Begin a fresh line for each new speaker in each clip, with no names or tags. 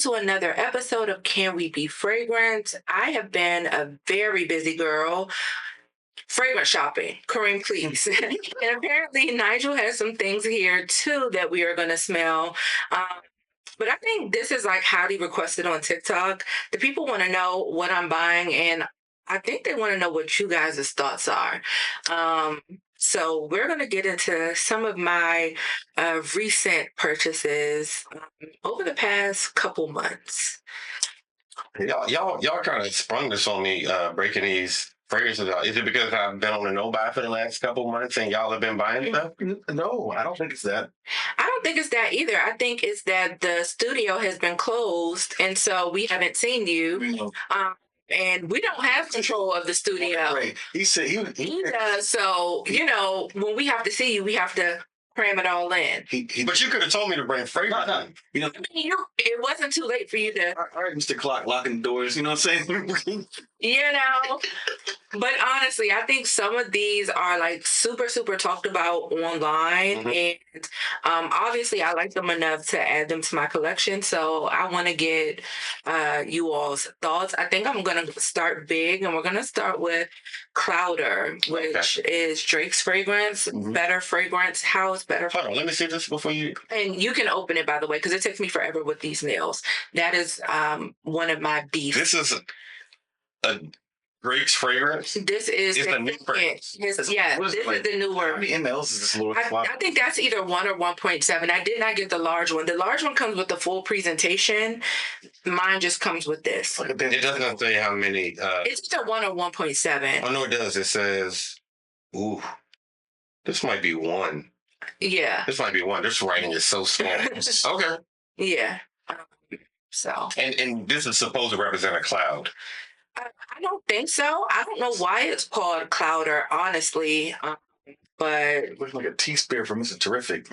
to another episode of Can We Be Fragrant? I have been a very busy girl fragrance shopping. Kareem, please. And apparently Nigel has some things here too that we are going to smell. But I think this is like highly requested on TikTok. The people want to know what I'm buying, and I think they want to know what you guys' thoughts are. So we're going to get into some of my recent purchases over the past couple months.
Y'all kind of sprung this on me, breaking these fragrances out. Is it because I've been on a no-buy for the last couple months and y'all have been buying stuff?
No, I don't think it's that.
I don't think it's that either. I think it's that the studio has been closed, and so we haven't seen you. And we don't have control of the studio.
Right. He said
he does. So, when we have to see you, we have to cram it all in.
But you could have told me to bring fragrance.
It wasn't too late for you to.
All right, Mr. Clock, locking the doors. You know what I'm saying?
But honestly, I think some of these are like super, super talked about online. And obviously I like them enough to add them to my collection. So I want to get you all's thoughts. I think I'm going to start big, and we're going to start with Cloudar, which is Drake's fragrance, Better Fragrance House, Better.
Hold on, let me see this before you.
And you can open it, by the way, because it takes me forever with these nails. That is one of my beefs.
This is a Drake's fragrance.
This is
a new fragrance.
This is the new one.
How many mLs is this little flop?
I think that's either 1 or 1.7. I did not get the large one. The large one comes with the full presentation. Mine just comes with this.
It doesn't say how many.
It's either 1 or 1.7.
Oh no, it does. It says, "Ooh, this might be 1."
Yeah.
This might be 1. This writing is so small. Okay.
Yeah.
And this is supposed to represent a cloud.
I don't think so. I don't know why it's called Cloudar, honestly. But
it looks like a tea spear from Mr. Terrific.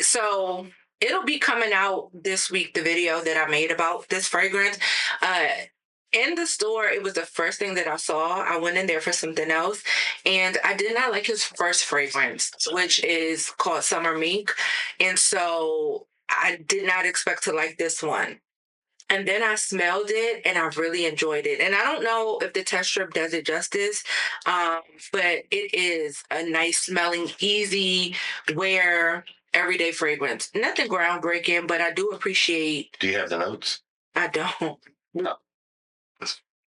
So it'll be coming out this week, the video that I made about this fragrance. In the store, it was the first thing that I saw. I went in there for something else, and I did not like his first fragrance, which is called Summer Mink. And so I did not expect to like this one. And then I smelled it, and I really enjoyed it. And I don't know if the test strip does it justice, but it is a nice smelling, easy wear, everyday fragrance. Nothing groundbreaking, but I do appreciate.
Do you have the notes?
I don't.
No.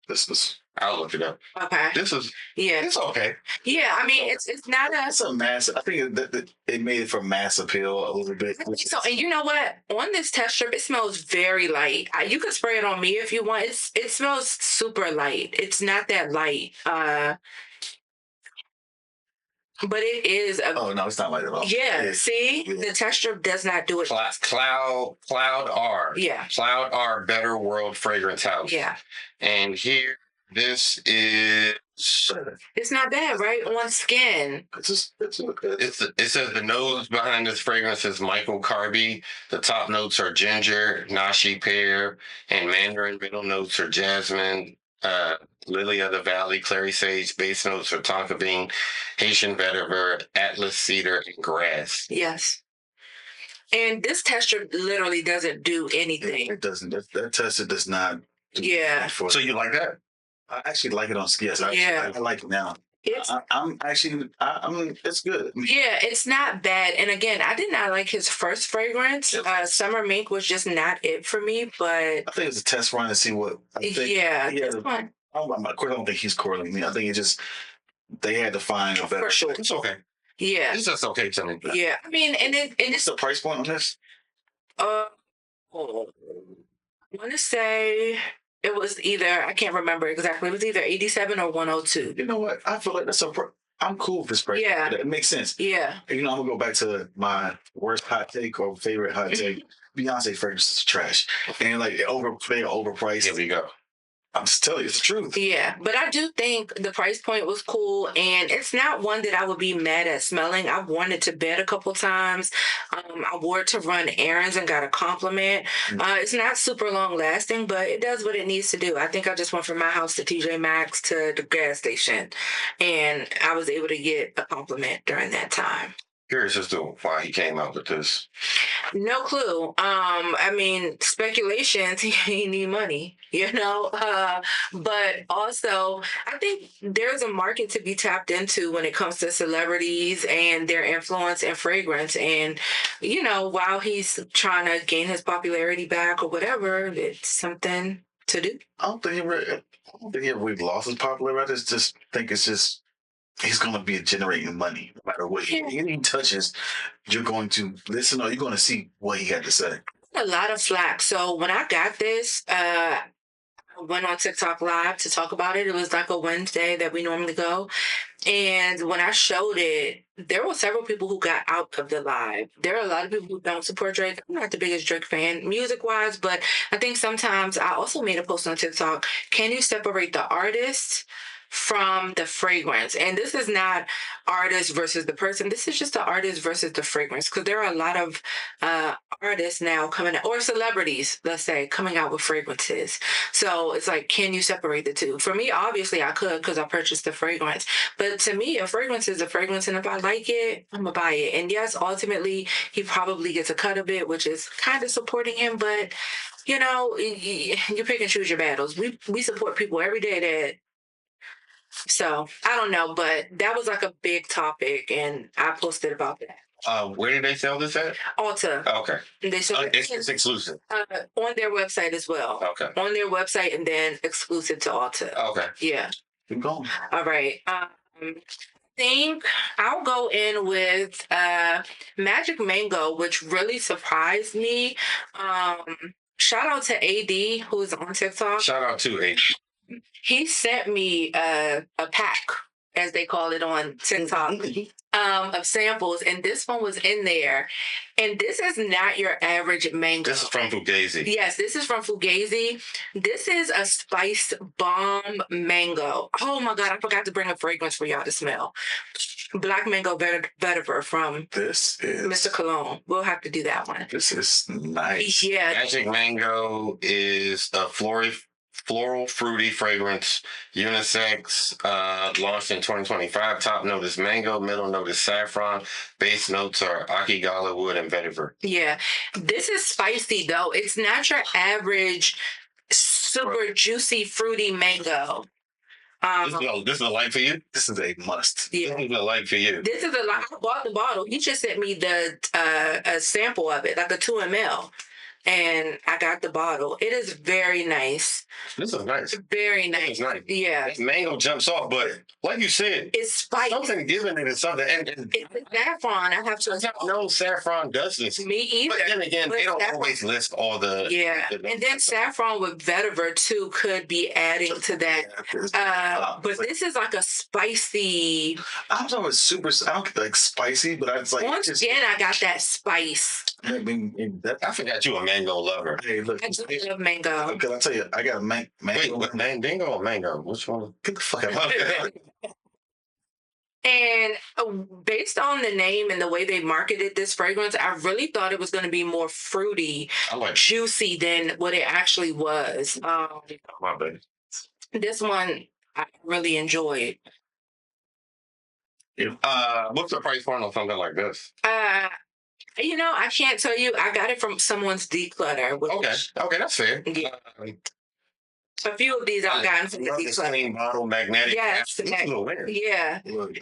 This was. I'll look it up.
Okay.
This is.
Yeah.
It's okay.
Yeah, I mean, it's not a.
It's a mass. I think that it made it for mass appeal a little bit.
So, and you know what? On this test strip, it smells very light. You could spray it on me if you want. It smells super light. It's not that light. But it is.
Oh no, it's not light at all.
Yeah. See, the test strip does not do it.
Cloudar.
Yeah.
Cloudar Better World Fragrance House.
Yeah.
And here, this is.
It's not bad, right? On skin.
It says the nose behind this fragrance is Michael Carby. The top notes are ginger, nashi pear, and mandarin. Middle notes are jasmine, lily of the valley, clary sage. Base notes are tonka bean, Haitian vetiver, atlas cedar, and grass.
Yes. And this tester literally doesn't do anything.
It doesn't. That tester does not.
So you like that?
I actually like it on ski. I like it now. It's good.
Yeah, it's not bad. And again, I did not like his first fragrance. Summer Mink was just not it for me, but I
think it's a test run to see what I think.
It's fun.
Of course, I don't think he's correlating me. I think it's just they had to find a better.
For sure.
It's okay.
Yeah.
It's just okay to me.
Yeah. I mean, and it's
the price point on this?
I want to say it was either, I can't remember exactly. It was either 87 or 102.
You know what? I feel like I'm cool with this price.
Yeah.
It makes sense.
Yeah.
I'm going to go back to my worst hot take or favorite hot take. Beyonce fragrance is trash. And like overpriced.
Here we go.
I'm just telling you, it's the truth.
Yeah, but I do think the price point was cool, and it's not one that I would be mad at smelling. I've worn it to bed a couple times. I wore it to run errands and got a compliment. It's not super long lasting, but it does what it needs to do. I think I just went from my house to TJ Maxx to the gas station, and I was able to get a compliment during that time.
Curious as to why he came out with this.
No clue. I mean, speculations. He need money, you know. But also, I think there's a market to be tapped into when it comes to celebrities and their influence and fragrance. And you know, while he's trying to gain his popularity back or whatever, it's something to do.
I don't think he ever really lost his popularity. I just think it's just he's going to be generating money no matter what he touches. You're going to listen or you're going to see what he had to say.
A lot of flack. So when I got this, I went on TikTok Live to talk about it. It was like a Wednesday that we normally go. And when I showed it, there were several people who got out of the live. There are a lot of people who don't support Drake. I'm not the biggest Drake fan music-wise, but I think sometimes I also made a post on TikTok. Can you separate the artist from the fragrance? And this is not artist versus the person. This is just the artist versus the fragrance, because there are a lot of artists now coming out, or celebrities, let's say, coming out with fragrances. So it's like, can you separate the two? For me, obviously I could, because I purchased the fragrance. But to me, a fragrance is a fragrance, and if I like it, I'm gonna buy it. And yes, ultimately he probably gets a cut of it, which is kind of supporting him, but you know, you pick and choose your battles. We support people every day that. So I don't know, but that was like a big topic, and I posted about that.
Where did they sell this at?
Ulta.
Okay.
They sold
it's exclusive.
On their website as well.
Okay.
On their website, and then exclusive to Ulta.
Okay.
Yeah.
Keep going.
All right. Think I'll go in with Magic Mango, which really surprised me. Shout out to AD, who's on TikTok.
Shout out to AD.
He sent me a pack, as they call it on TikTok, of samples, and this one was in there. And this is not your average mango.
This is from Fugazzi.
Yes, this is from Fugazzi. This is a spiced bomb mango. Oh my God, I forgot to bring a fragrance for y'all to smell. Black Mango Vetiver from
This is
Mr. Cologne. We'll have to do that one.
This is nice.
Yeah.
Magic Mango is a floral fruity fragrance, unisex, launched in 2025. Top note is mango, middle note is saffron, base notes are akigala wood and vetiver.
Yeah, this is spicy though. It's not your average super juicy fruity mango.
This is a light for you?
This is a must.
Yeah.
This is a light for you.
This is a light. I bought the bottle. He just sent me the a sample of it, like a 2 ml. And I got the bottle. It is very nice.
This is nice.
Very nice.
This is nice.
Yeah.
That mango jumps off, but like you said,
it's spicy.
Something giving it is something. And
it's saffron. I have to.
No, saffron does this.
Me either.
But then again, they don't always list all the.
Yeah. And then saffron with vetiver too could be adding to that. But this is like a spicy.
I'm talking super. I don't get like spicy, but I just like.
Once again, I got that spice.
I mean,
I forgot you a mango lover.
Hey, look.
I do love mango.
Because I tell you, I got a mango.
Wait, what, mango or mango? Which one?
Get the fuck out of here.
And based on the name and the way they marketed this fragrance, I really thought it was going to be more fruity, juicy than what it actually was.
My bad.
This one I really enjoyed.
What's the price point on something like this?
You know, I can't tell you. I got it from someone's declutter.
Okay, that's fair.
Yeah. A few of these I've gotten from the declutter.
Clean bottle, magnetic.
Yes. Yeah.
Look,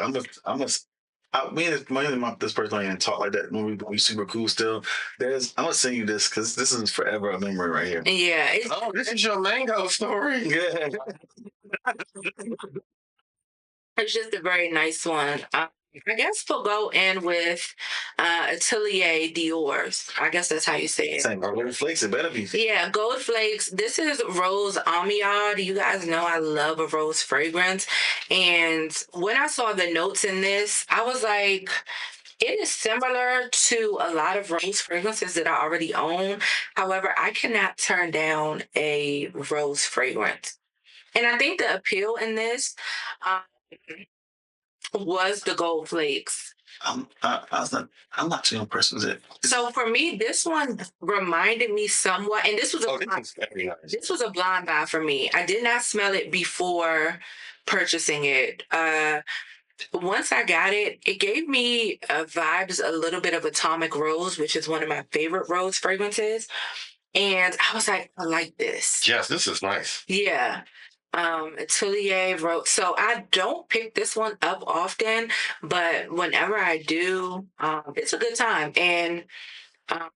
this person don't even talk like that when we super cool still. I'm gonna send you this because this is forever a memory right here.
Yeah.
This is your mango story.
Yeah.
It's just a very nice one. I guess we'll go in with Atelier Dior's. I guess that's how you say it.
Same gold flakes. It better be.
Yeah, gold flakes. This is Rose Amiade. You guys know I love a rose fragrance. And when I saw the notes in this, I was like, it is similar to a lot of rose fragrances that I already own. However, I cannot turn down a rose fragrance. And I think the appeal in this was the gold flakes.
I'm not too impressed with it.
So for me, this one reminded me somewhat, and this was this was a blind buy for me. I did not smell it before purchasing it. once I got it, it gave me vibes a little bit of Atomic Rose, which is one of my favorite rose fragrances. And I was like, I like this.
Yes, this is nice.
Yeah. Atelier Rose. So I don't pick this one up often, but whenever I do, it's a good time. And um,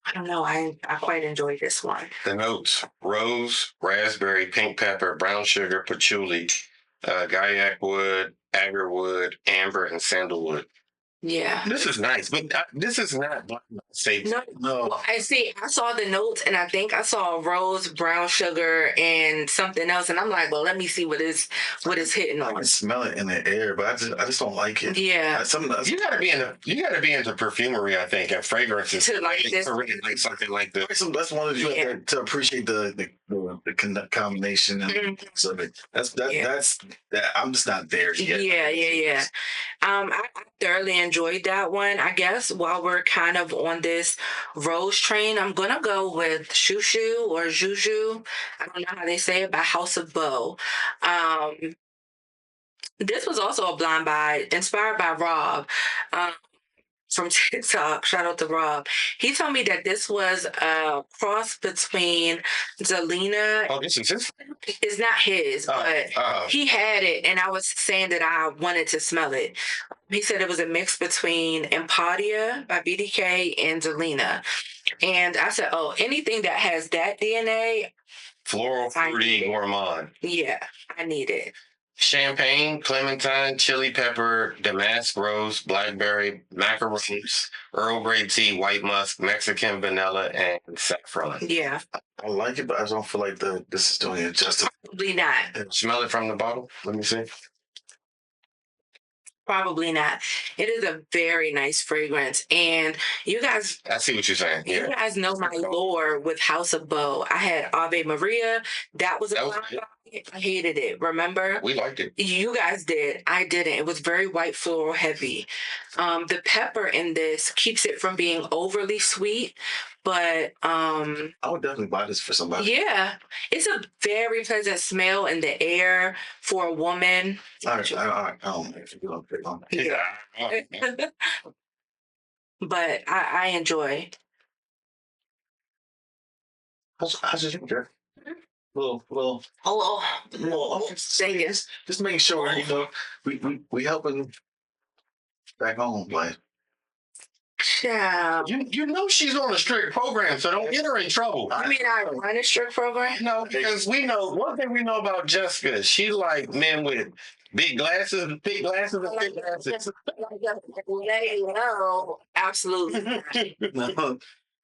I don't know, I quite enjoy this one.
The notes: rose, raspberry, pink pepper, brown sugar, patchouli, gaiac wood, agar wood, amber, and sandalwood.
Yeah.
This is nice, but this is not safe.
No. Well, I see. I saw the notes, and I think I saw rose, brown sugar, and something else. And I'm like, well, let me see what is hitting
I
on.
can smell it in the air, but I just don't like it.
Yeah.
You gotta be into perfumery, I think, and fragrances
To like this.
to really like something like this.
That's one of you have to appreciate the combination and of it. That's I'm just not there yet.
Yeah. I thoroughly enjoyed that one. I guess while we're kind of on this rose train, I'm gonna go with Shushu or Juju. I don't know how they say it, by House of Beau. This was also a blind buy, inspired by Rob. From TikTok, shout out to Rob. He told me that this was a cross between Zelina.
Oh, this is his.
It's not his, but he had it, and I was saying that I wanted to smell it. He said it was a mix between Empatia by BDK and Zelina. And I said, oh, anything that has that DNA.
Floral, fruity, gourmand.
Yeah, I need it.
Champagne, clementine, chili pepper, damask rose, blackberry, macaroons, Earl Grey tea, white musk, Mexican vanilla, and saffron.
Yeah.
I like it, but I don't feel like this is doing it justice.
Probably not.
Smell it from the bottle. Let me see.
Probably not. It is a very nice fragrance. And you guys...
I see what you're saying.
You guys know my lore with House of Beau. I had Ave Maria. That was a I hated it, remember?
We liked it.
You guys did. I didn't. It was very white floral heavy. The pepper in this keeps it from being overly sweet, but
I would definitely buy this for somebody.
Yeah. It's a very pleasant smell in the air for a woman.
All right. I don't know if you don't pick on it.
Yeah. But I enjoy.
How's your drink? Little. Just making sure, we helping back home, like.
Child.
You know she's on a strict program, so don't get her in trouble.
You mean I run a strict program?
No, because we know one thing we know about Jessica. She like men with big glasses, and big glasses.
No, absolutely not.
No.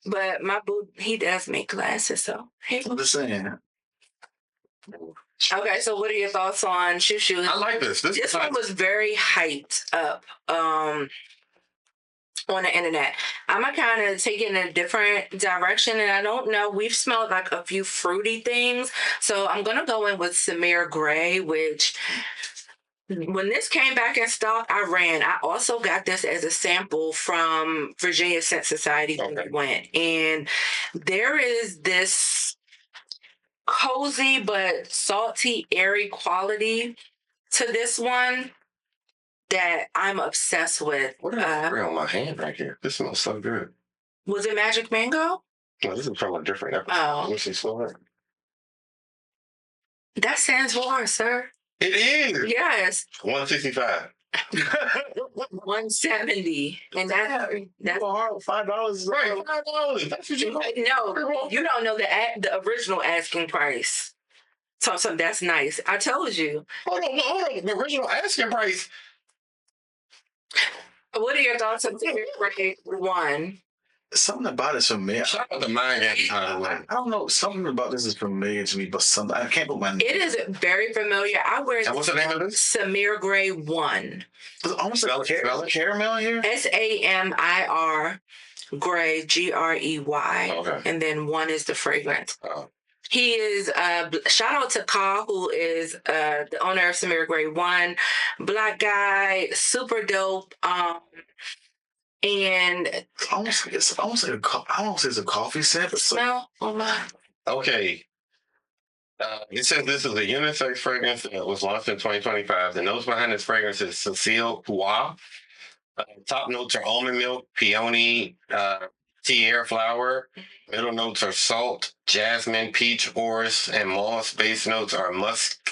But my boo, he does make glasses, so hey.
I'm just saying.
Okay, so what are your thoughts on Shushu?
I like this. This
one was very hyped up on the internet. I'm gonna kind of take it in a different direction, and I don't know. We've smelled like a few fruity things, so I'm gonna go in with Samir Gray, which when this came back in stock, I ran. I also got this as a sample from Virginia Scent Society when we went, and there is this cozy but salty, airy quality to this one that I'm obsessed with.
What did I spray on my hand right here? This smells so good.
Was it Magic Mango?
No, this is from a different episode.
Oh.
Let me see, slow it.
That stands for, sir.
It is.
Yes.
165.
170. And that's
$5.
Right, $5. That's what you know.
No, you don't know the original asking price. So that's nice. I told you.
Hold on. The original asking price.
What are your thoughts on Grade 1?
Something about it's familiar.
Shout out to mine.
I don't know. Something about this is familiar to me, but something I can't put my name.
It is very familiar. I wear.
And what's the name of this?
Samir Gray 1.
It's almost like caramel here.
SAMIR Gray GREY.
Okay.
And then 1 is the fragrance.
Oh.
He is, shout out to Ka, who is the owner of Samir Gray 1. Black guy, super dope. And
almost like I don't say it's a coffee scent, but
smell. Oh my.
Okay. It says this is a unisex fragrance that was launched in 2025. The notes behind this fragrance is Cecile Pois. Top notes are almond milk, peony, tea flower. Middle notes are salt, jasmine, peach, orris, and moss. Base notes are musk,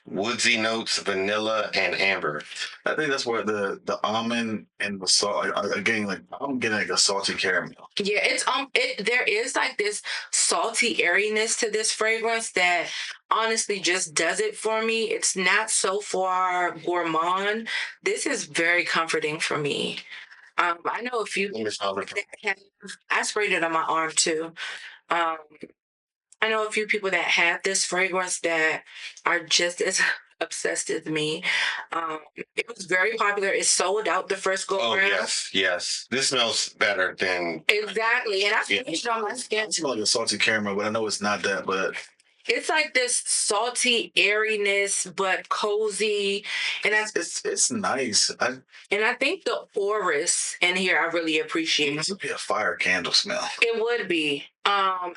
woodsy notes, vanilla, and amber.
I think that's where the almond and the salt again, like I'm getting like a salty caramel.
Yeah, there is like this salty airiness to this fragrance that honestly just does it for me. It's not so far gourmand. This is very comforting for me. I know a few people that have, I sprayed it on my arm too. Um, I know a few people that have this fragrance that are just as obsessed as me. It was very popular. It sold out the first go
Oh,
around.
yes. This smells better than...
Exactly. And I finished on my skin.
I smell like a salty caramel, but I know it's not that, but...
It's like this salty airiness, but cozy, and
it's nice.
I think the orris in here I really appreciate.
This would be a fire candle smell.
It would be. I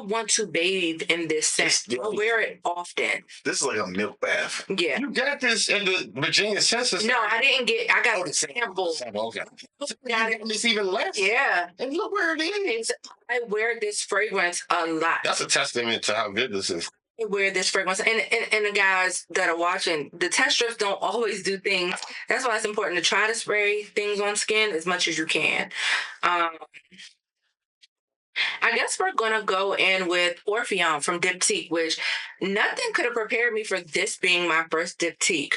want to bathe in this scent. I'll wear it often.
This is like a milk bath.
Yeah.
You got this in the Virginia Census?
No, I didn't get. I got the sample.
Okay. It's even less.
Yeah.
And look where it is.
I wear this fragrance a lot.
That's a testament to how good this is.
I wear this fragrance, and the guys that are watching, the test strips don't always do things. That's why it's important to try to spray things on skin as much as you can. I guess we're gonna go in with Orphéon from Diptyque, which nothing could have prepared me for this being my first Diptyque.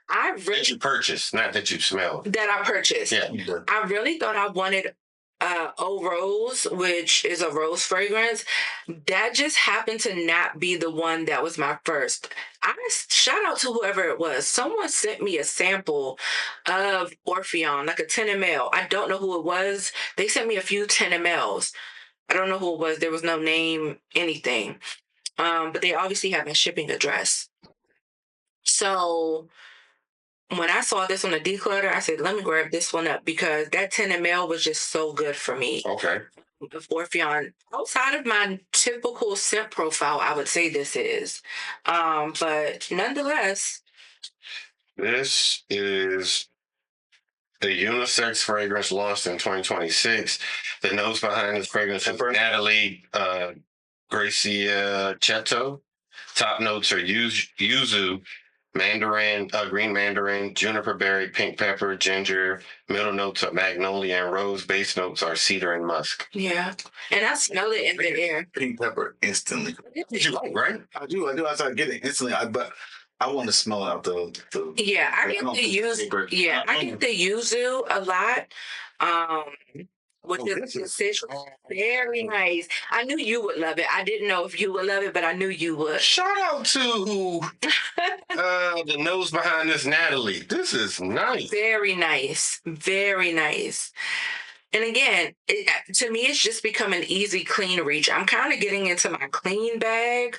That you purchased, not that you smelled.
That I purchased.
Yeah.
I really thought I wanted Eau Rose, which is a rose fragrance. That just happened to not be the one that was my first. Shout out to whoever it was. Someone sent me a sample of Orphéon, like a 10 ml. I don't know who it was. They sent me a few 10 mls. I don't know who it was. There was no name, anything. But they obviously have a shipping address. So when I saw this on the declutter, I said, let me grab this one up because that 10 ml was just so good for me.
Okay.
Of Orphéon, outside of my typical scent profile, I would say this is. But nonetheless.
This is a unisex fragrance launched in 2026. The notes behind this fragrance is Natalie Gracia Cheto. Top notes are yuzu, mandarin, green mandarin, juniper berry, pink pepper, ginger. Middle notes are magnolia and rose. Base notes are cedar and musk.
Yeah, and I smell it in the air.
Pink pepper instantly.
Did you like, right?
I do. I started getting it instantly. But I want to smell out the
yeah, I get the yuzu. Yeah, I get the yuzu a lot. With the citrus, very nice. I knew you would love it. I didn't know if you would love it, but I knew you would.
Shout out to the nose behind this Natalie. This is nice.
Very nice. Very nice. And again, to me, it's just become an easy, clean reach. I'm kind of getting into my clean bag.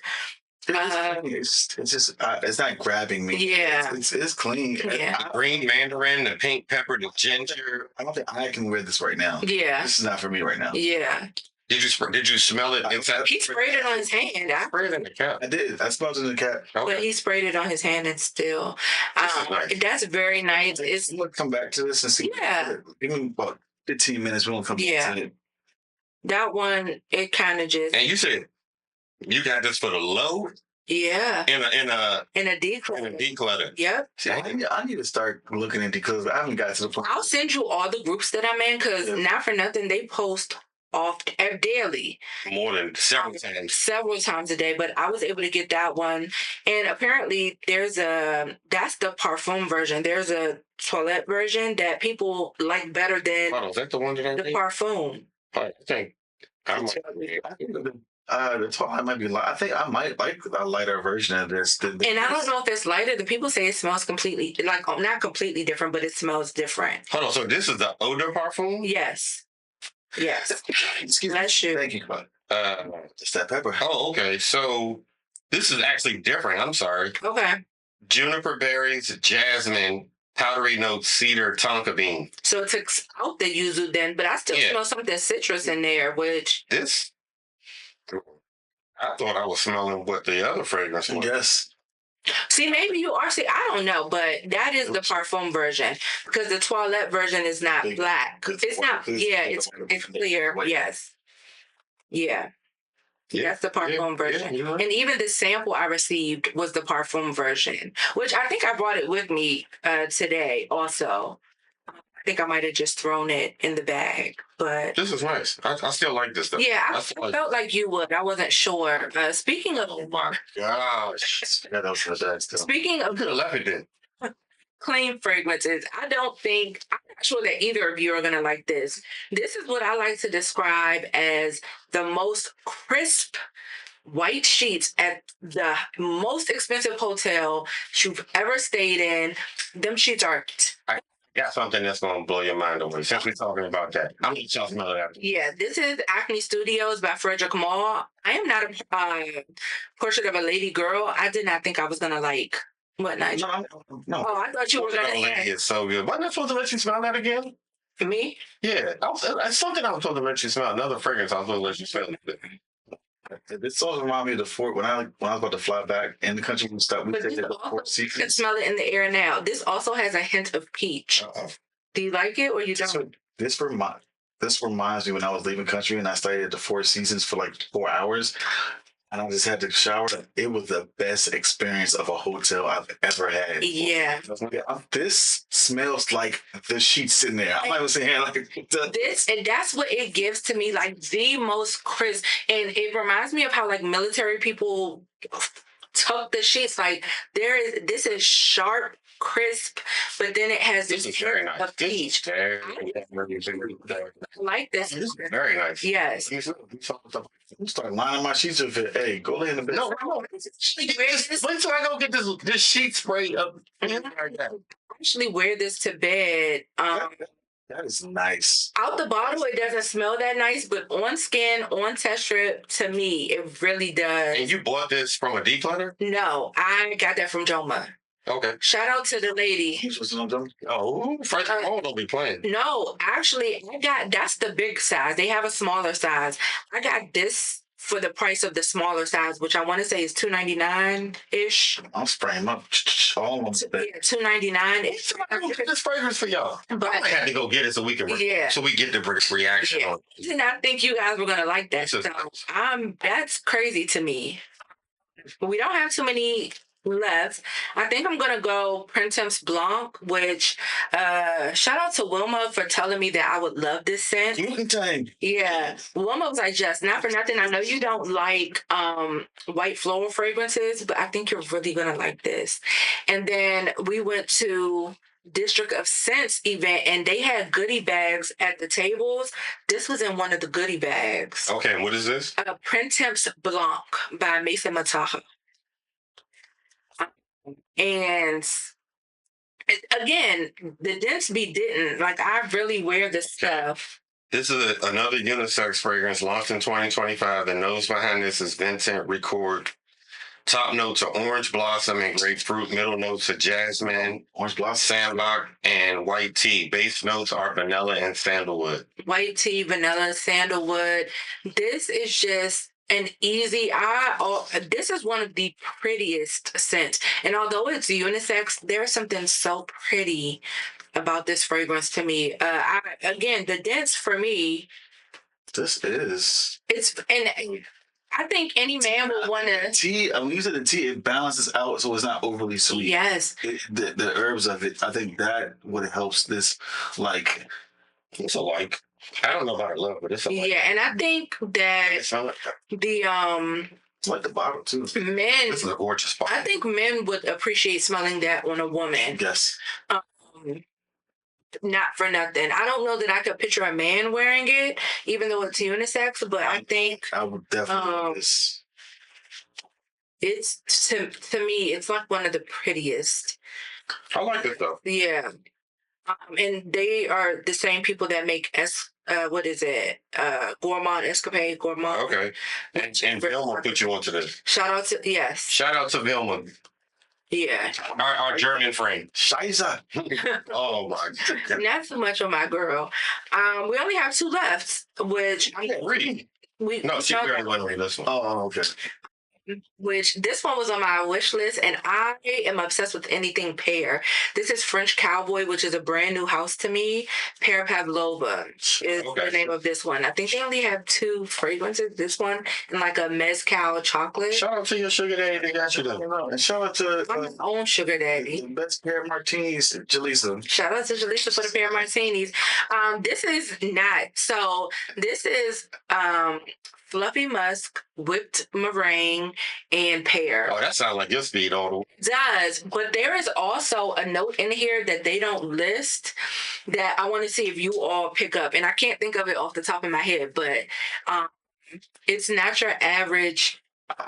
It's just it's not grabbing me.
Yeah,
it's clean.
Yeah.
The green mandarin, the pink pepper, the ginger.
I don't think I can wear this right now.
Yeah,
this is not for me right now.
Yeah.
Did you smell it inside?
He sprayed it on his hand.
I sprayed it in the cap.
I did. I smelled it in the cap.
Okay. But he sprayed it on his hand and still. Nice. That's very nice.
We'll come back to this and see.
Yeah.
Even about 15 minutes, we won't come back to it.
That one, it kind of just.
And you said you got this for the low.
Yeah.
In a
declutter.
In a declutter.
Yep.
See, I need to start looking at declutter. I haven't got to the point.
I'll send you all the groups that I'm in because not for nothing, they post daily.
More than several times.
Several times a day, but I was able to get that one. And apparently that's the Perfume version. There's a toilette version that people like better than
is that the one that
the Perfume.
I think
the toilet might be light. I think I might like a lighter version of this.
And I don't know if it's lighter. The people say it smells completely, like not completely different, but it smells different.
Hold on. So this is the Eau de Parfum?
Yes. Yes.
Excuse
Bless
me.
you.
Thank you. It's that pepper.
Oh, okay. So this is actually different. I'm sorry.
Okay.
Juniper berries, jasmine, powdery notes, cedar, tonka bean.
So it took out the yuzu then, but I still smell something citrus in there, which...
This... I thought I was smelling what the other fragrance was.
Yes.
See, maybe you are. See, I don't know, but that is the Parfum version because the Toilette version is not black. It's not. Yeah, it's clear. Yes. Yeah. That's the Parfum version.
Right.
And even the sample I received was the Parfum version, which I think I brought it with me today also. I think I might have just thrown it in the bag, but
this is nice. I still like this stuff.
Yeah, I felt like you would. I wasn't sure. Speaking of,
oh my gosh,
Yeah, that was that stuff.
Speaking of,
could have left it then.
Clean fragrances, I'm not sure that either of you are gonna like this. This is what I like to describe as the most crisp white sheets at the most expensive hotel you've ever stayed in. Them sheets are.
I got something that's gonna blow your mind away. Since we're talking about that, I'm gonna talk about that.
Yeah, this is Acne Studios by Frédéric Malle. I am not a portrait of a lady girl. I did not think I was gonna like. What, Nigel?
No.
Oh, I thought you were gonna.
Lady is so good. Wasn't I supposed to let you smell that again?
Me?
Yeah, it's something I was supposed to let you smell. Another fragrance I was supposed to let you smell.
This also reminds me of the fort when I was about to fly back in the country. We stayed at the Four
You can
Seasons.
smell it in the air now. This also has a hint of peach. Do you like it or you don't?
This reminds me when I was leaving country and I stayed at the Four Seasons for like 4 hours. And I just had to shower. It was the best experience of a hotel I've ever had.
Yeah.
This smells like the sheets sitting there. I'm not even saying like
this, and that's what it gives to me, like the most crisp. And it reminds me of how like military people tuck the sheets. Like this is sharp, crisp, but then it has this
very nice.
of peach.
I
like this.
This is very nice.
Yes.
I'm starting lining my sheets with it. Hey, go lay in the bed.
No. Wait till I go get this sheet spray up.
Actually wear this to bed.
That is nice.
Out the bottle, it doesn't smell that nice, but on skin, on test strip, to me, it really does.
And you bought this from a declutter?
No, I got that from Joma.
Okay.
Shout out to the lady.
Oh, Frédéric Malle don't be playing.
No, actually, that's the big size. They have a smaller size. I got this for the price of the smaller size, which I want to say is $2.99-ish.
I'm spraying up all of them.
Yeah, $2.99.
This fragrance for y'all. But I had to go get it so we can so we get the reaction.
Yeah. I did not think you guys were gonna like that. So that's crazy to me. We don't have too many left. I think I'm gonna go Printemps Blanc, which shout out to Wilma for telling me that I would love this scent. Yeah, Wilma was like, just not for nothing, I know you don't like white floral fragrances, but I think you're really gonna like this. And then we went to District of Scents event and they had goodie bags at the tables. This was in one of the goodie bags.
Okay, what is this?
Printemps Blanc by Mason Mataha. And again, the Diptyque didn't. Like, I really wear this stuff.
This is another unisex fragrance launched in 2025. The nose behind this is Vincent Record. Top notes are orange blossom and grapefruit. Middle notes are jasmine,
orange blossom,
sandalwood, and white tea. Base notes are vanilla and sandalwood.
White tea, vanilla, sandalwood. This is just an easy this is one of the prettiest scents. And although it's unisex, there's something so pretty about this fragrance to me. Again, the dense for me. I think any man would want to.
Tea, when you said the tea, it balances out so it's not overly sweet.
Yes.
The herbs of it, I think that what helps this, like.
It's a like. I don't know about love, but it's a like.
Yeah, and I think that
like the bottle too.
Men.
This is a gorgeous bottle.
I think men would appreciate smelling that on a woman.
Yes.
Not for nothing. I don't know that I could picture a man wearing it, even though it's unisex, but I think
I would definitely
it's to me, it's like one of the prettiest.
I like it though.
Yeah. And they are the same people that make Gourmand Escapade Gourmand.
Okay. And Vilma put you onto this.
Shout out to
Vilma.
Yeah.
Our German friend.
Scheiße.
Oh my God.
Not so much on my girl. We only have 2 left, which
I can't read. No, she
know
already
that-
went on this one.
Oh, okay.
which this one was on my wish list, and I am obsessed with anything pear. This is French Cowboy, which is a brand new house to me. Pear Pavlova is the name of this one. I think they only have 2 fragrances. This one and like a mezcal chocolate.
Shout out to your sugar daddy. They got you though.
And shout out to
I'm my own sugar daddy.
the best pair of martinis, Jaleesa.
Shout out to Jaleesa for the pear martinis. This is not. So this is fluffy musk, whipped meringue, and pear.
Oh, that sounds like your speed all the way.
It does, but there is also a note in here that they don't list that I want to see if you all pick up. And I can't think of it off the top of my head, but it's not your average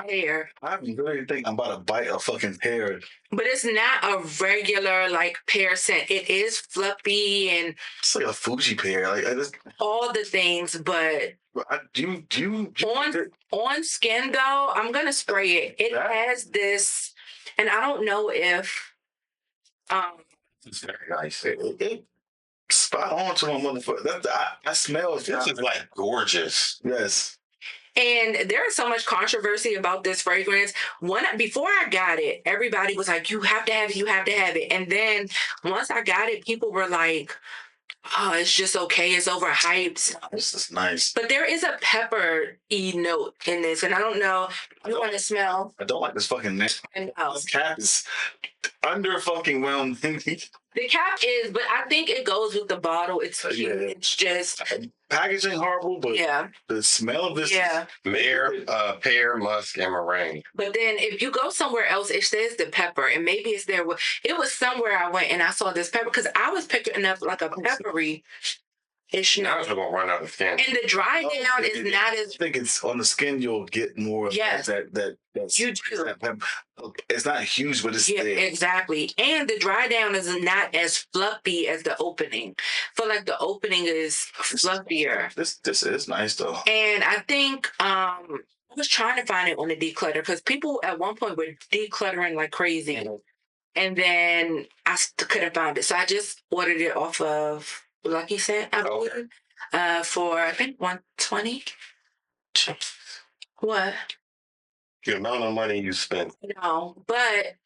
pear.
I really think I'm about to bite a fucking pear.
But it's not a regular like pear scent. It is fluffy and
It's like a Fuji pear. Like I just,
all the things, but
do you
on skin though, I'm gonna spray it. It has this, and I don't know if
It's very nice.
it spot on to my motherfucker. I smell it.
This is like gorgeous.
Yes.
and there is so much controversy about this fragrance. Before I got it, everybody was like, you have to have it, you have to have it. And then once I got it, people were like, oh, it's just okay, it's overhyped.
This is nice.
But there is a pepper-y note in this, and I don't know. You want to smell?
I don't like this fucking neck.
And
This cat is under fucking whelmed.
the cap is, but I think it goes with the bottle. It's cute.
Yeah.
It's just
Packaging horrible, but
yeah.
the smell of this.
Yeah.
Pear, musk, and meringue.
But then if you go somewhere else, it says the pepper, and maybe it's there. It was somewhere I went and I saw this pepper because I was picking up like a peppery-ish
Now
note.
it's gonna run out of skin.
And the dry down is not as
I think it's on the skin. You'll get more of
Yes.
that.
You do.
that pepper. It's not huge, but it's
yeah,
there.
exactly. And the dry down is not as fluffy as the opening. I feel like the opening is fluffier.
This is nice though.
And I think I was trying to find it on the declutter because people at one point were decluttering like crazy. And then I couldn't find it. So I just ordered it off of Lucky Scent, I believe, for I think $120. What?
The amount of money you spent.
No, but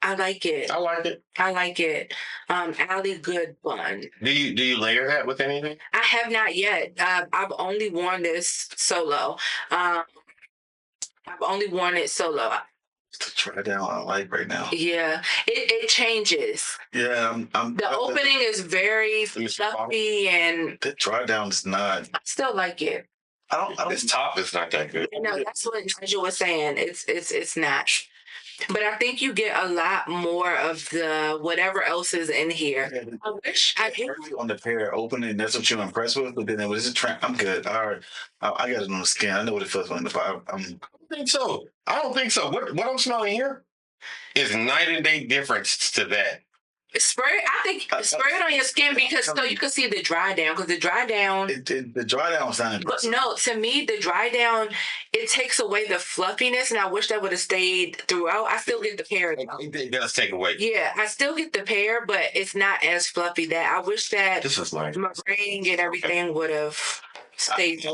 I like it.
I like it.
I like it. Alley Good Bun.
Do you layer that with anything?
I have not yet. I've only worn this solo. I've only worn it solo.
To try down, I like right now.
Yeah, it changes.
Yeah,
The opening is very fluffy, and
the dry down is not.
I still like it.
I don't.
This top is not that good.
No, that's what Nigel was saying. It's not. But I think you get a lot more of the whatever else is in here. I wish I did.
On the pear opening, that's what you're impressed with. But then it was a trend. I'm good. All right, I got it on the skin. I know what it feels like.
I don't think so. I don't think so. What I'm smelling here is night and day difference to that.
Spray. I think spray it on your skin because so you can see the dry down. Because the dry down.
The dry down was not
But
impressive.
no, to me, the dry down, it takes away the fluffiness, and I wish that would have stayed throughout. I still get the pear, though.
It does take away.
Yeah, I still get the pear, but it's not as fluffy. That I wish that
This is nice.
meringue and everything would have stayed.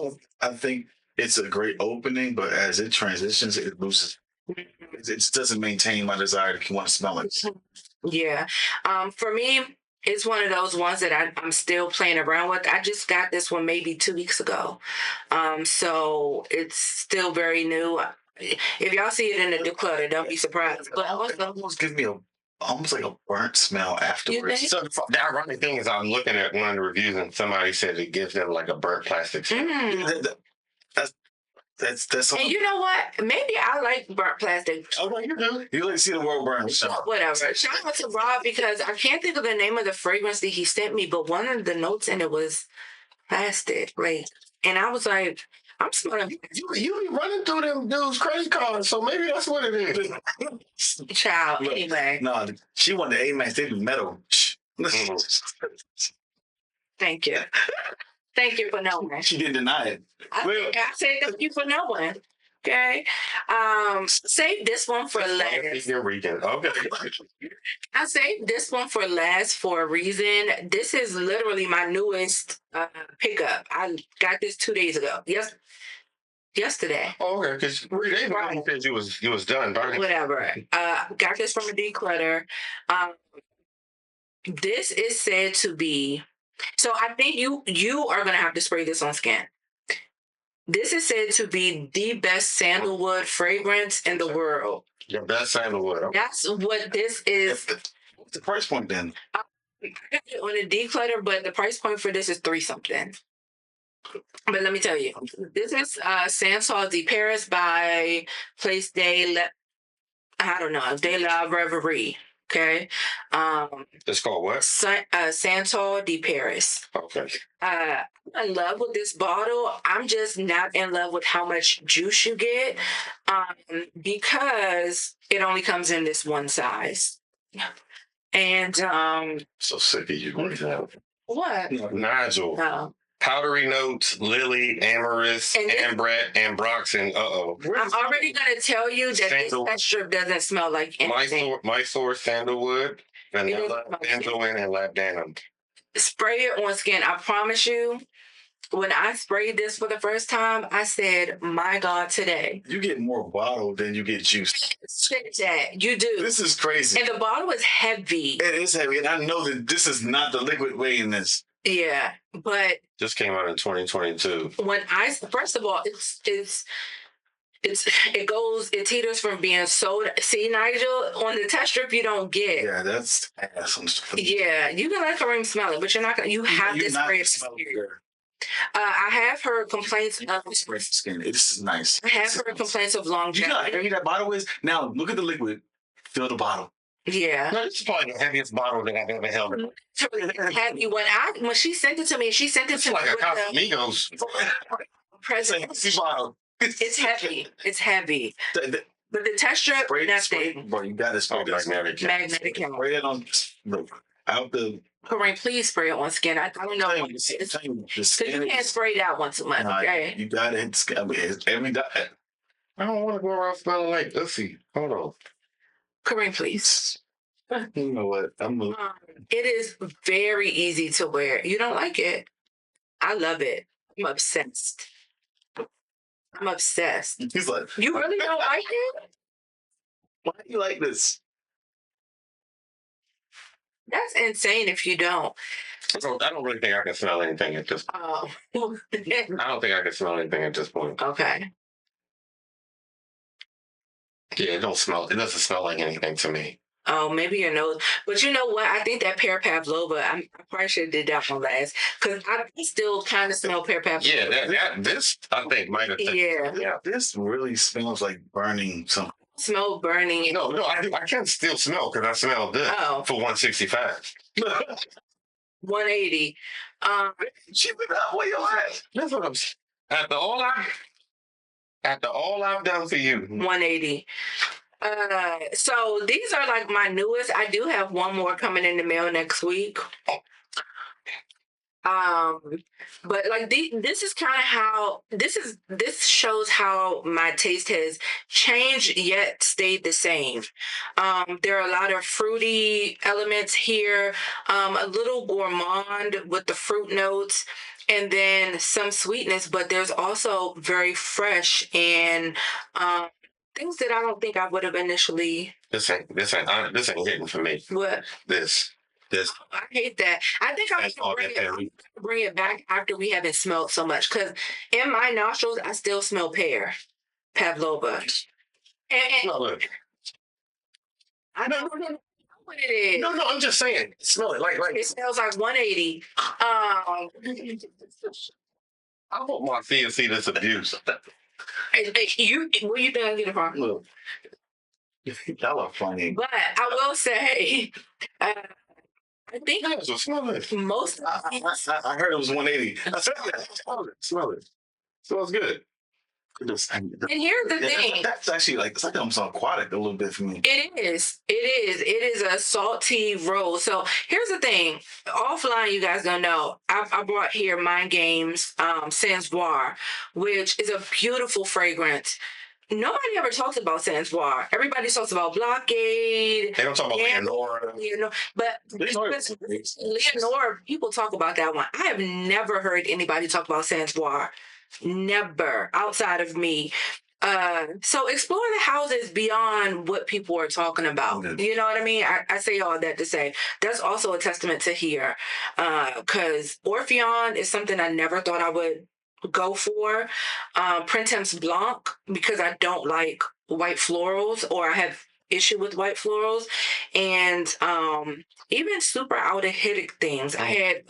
I think it's a great opening, but as it transitions, it loses. It just doesn't maintain my desire to want to smell it.
Yeah. For me, it's one of those ones that I'm still playing around with. I just got this one maybe 2 weeks ago. So it's still very new. If y'all see it in the declutter, don't be surprised. But
It almost gives me almost like a burnt smell afterwards.
think?
So the ironic thing is, I'm looking at one of the reviews and somebody said it gives them like a burnt plastic smell.
That's
And you know what? Maybe I like burnt plastic.
Oh, no, you do.
you like to see the world burn. So.
Whatever. Shout out to Rob because I can't think of the name of the fragrance that he sent me, but one of the notes in it was plastic. Like, and I was like, I'm smelling
You be running through them dudes' credit cards, so maybe that's what it is.
child. Anyway,
No, she wanted the A-Max. They be metal.
thank you. Thank you for knowing.
She didn't deny it.
I said thank you for knowing. Okay. Save this one for last.
Okay.
I saved this one for last for a reason. This is literally my newest pickup. I got this 2 days ago. Yes. yesterday.
Oh, okay. Because 3 days ago you said you was done, right?
Whatever. Got this from a declutter. This is said to be. So I think you are gonna have to spray this on skin. This is said to be the best sandalwood fragrance in the world.
The best sandalwood. Okay.
That's what this is.
What's the price point then?
I got it on a declutter, but the price point for this is $3 something. But let me tell you, this is Santal de Paris by Place de la Reverie. Okay.
It's called what?
Santal de Paris.
Okay.
I'm in love with this bottle. I'm just not in love with how much juice you get, because it only comes in this one size. And
So sick of you right now.
what?
Nigel.
No.
Powdery notes, lily, amorous, ambret, ambroxan.
I'm already gonna tell you that this test strip doesn't smell like anything.
Mysore sandalwood, vanilla, benzoin, and labdanum.
Spray it on skin. I promise you. When I sprayed this for the first time, I said, "My God, today."
You get more bottle than you get juice.
That you do.
This is crazy.
And the bottle is heavy.
It is heavy, and I know that this is not the liquid way in this.
Yeah, but
Just came out in 2022.
when first of all, it teeters from being sold. See, Nigel, on the test strip you don't get.
Yeah, that's ass.
Yeah, you can let Kareem smell it, but you're not gonna. You have to spray it. I have heard complaints of
skin. This is nice.
I have heard complaints of longevity.
You know how heavy that bottle is? Now look at the liquid. Fill the bottle.
Yeah.
No, this is probably the heaviest bottle that I've ever held.
It's heavy. When she sent it to me, she sent it to me
like a
with
Casamigos
present.
Bottle.
It's heavy. It's heavy. But the test strip, nothing.
Bro, you gotta spray that.
Magnetic camera.
Spray it on. Look, out the.
Kareem, please spray it on skin. I don't know. Because you can't spray that once a month, okay?
You gotta hit the skin. I mean, every day.
I don't want to go around smelling like Ussy. Hold on.
Kareem, please.
You know what?
It is very easy to wear. You don't like it? I love it. I'm obsessed. I'm obsessed.
He's like,
you really don't like it?
Why do you like this?
That's insane if you don't.
I don't really think I can smell anything at this point.
Oh.
I don't think I can smell anything at this point.
Okay.
Yeah, it doesn't smell like anything to me.
Oh, maybe your nose. But you know what? I think that pear pavlova, I probably should have did that one last. Because I still kind of smell pear pavlova.
Yeah, this, I think, might have...
Yeah.
This really smells like burning something.
Smell burning.
No, I can still smell because I smelled this for 165.
180.
Cheap it up. Where you at?
That's what I'm saying. After all I've done for you.
180. So these are like my newest. I do have one more coming in the mail next week. But like this is kind of how this shows how my taste has changed yet stayed the same. There are a lot of fruity elements here, a little gourmand with the fruit notes, and then some sweetness, but there's also very fresh and things that I don't think I would have initially.
This ain't hitting for me.
What?
This.
I hate that. I think I would bring it back after we haven't smelled so much, because in my nostrils I still smell pear, pavlova.
Look.
I don't know what it is.
No, I'm just saying. Smell it like
it smells like 180.
I hope my kids see this abuse.
Where you think I get it from?
Look, y'all are funny.
But I will say, I think
smell it.
Most.
I heard it was 180.
Smell it. Smells good.
And here's the thing.
That's actually it's like almost aquatic a little bit for me.
It is a salty rose. So here's the thing. Offline, you guys don't know. I brought here Mind Games Sansoir, which is a beautiful fragrance. Nobody ever talks about Sansoir. Everybody talks about Blockade.
They don't talk about Leonora.
But Leonora, people talk about that one. I have never heard anybody talk about Sansoir. Never outside of me. So explore the houses beyond what people are talking about.
Okay.
You know what I mean? I say all that to say that's also a testament to here. Because Orphéon is something I never thought I would go for. Printemps Blanc, because I don't like white florals, or I have issue with white florals. And even super out of hitting things. I had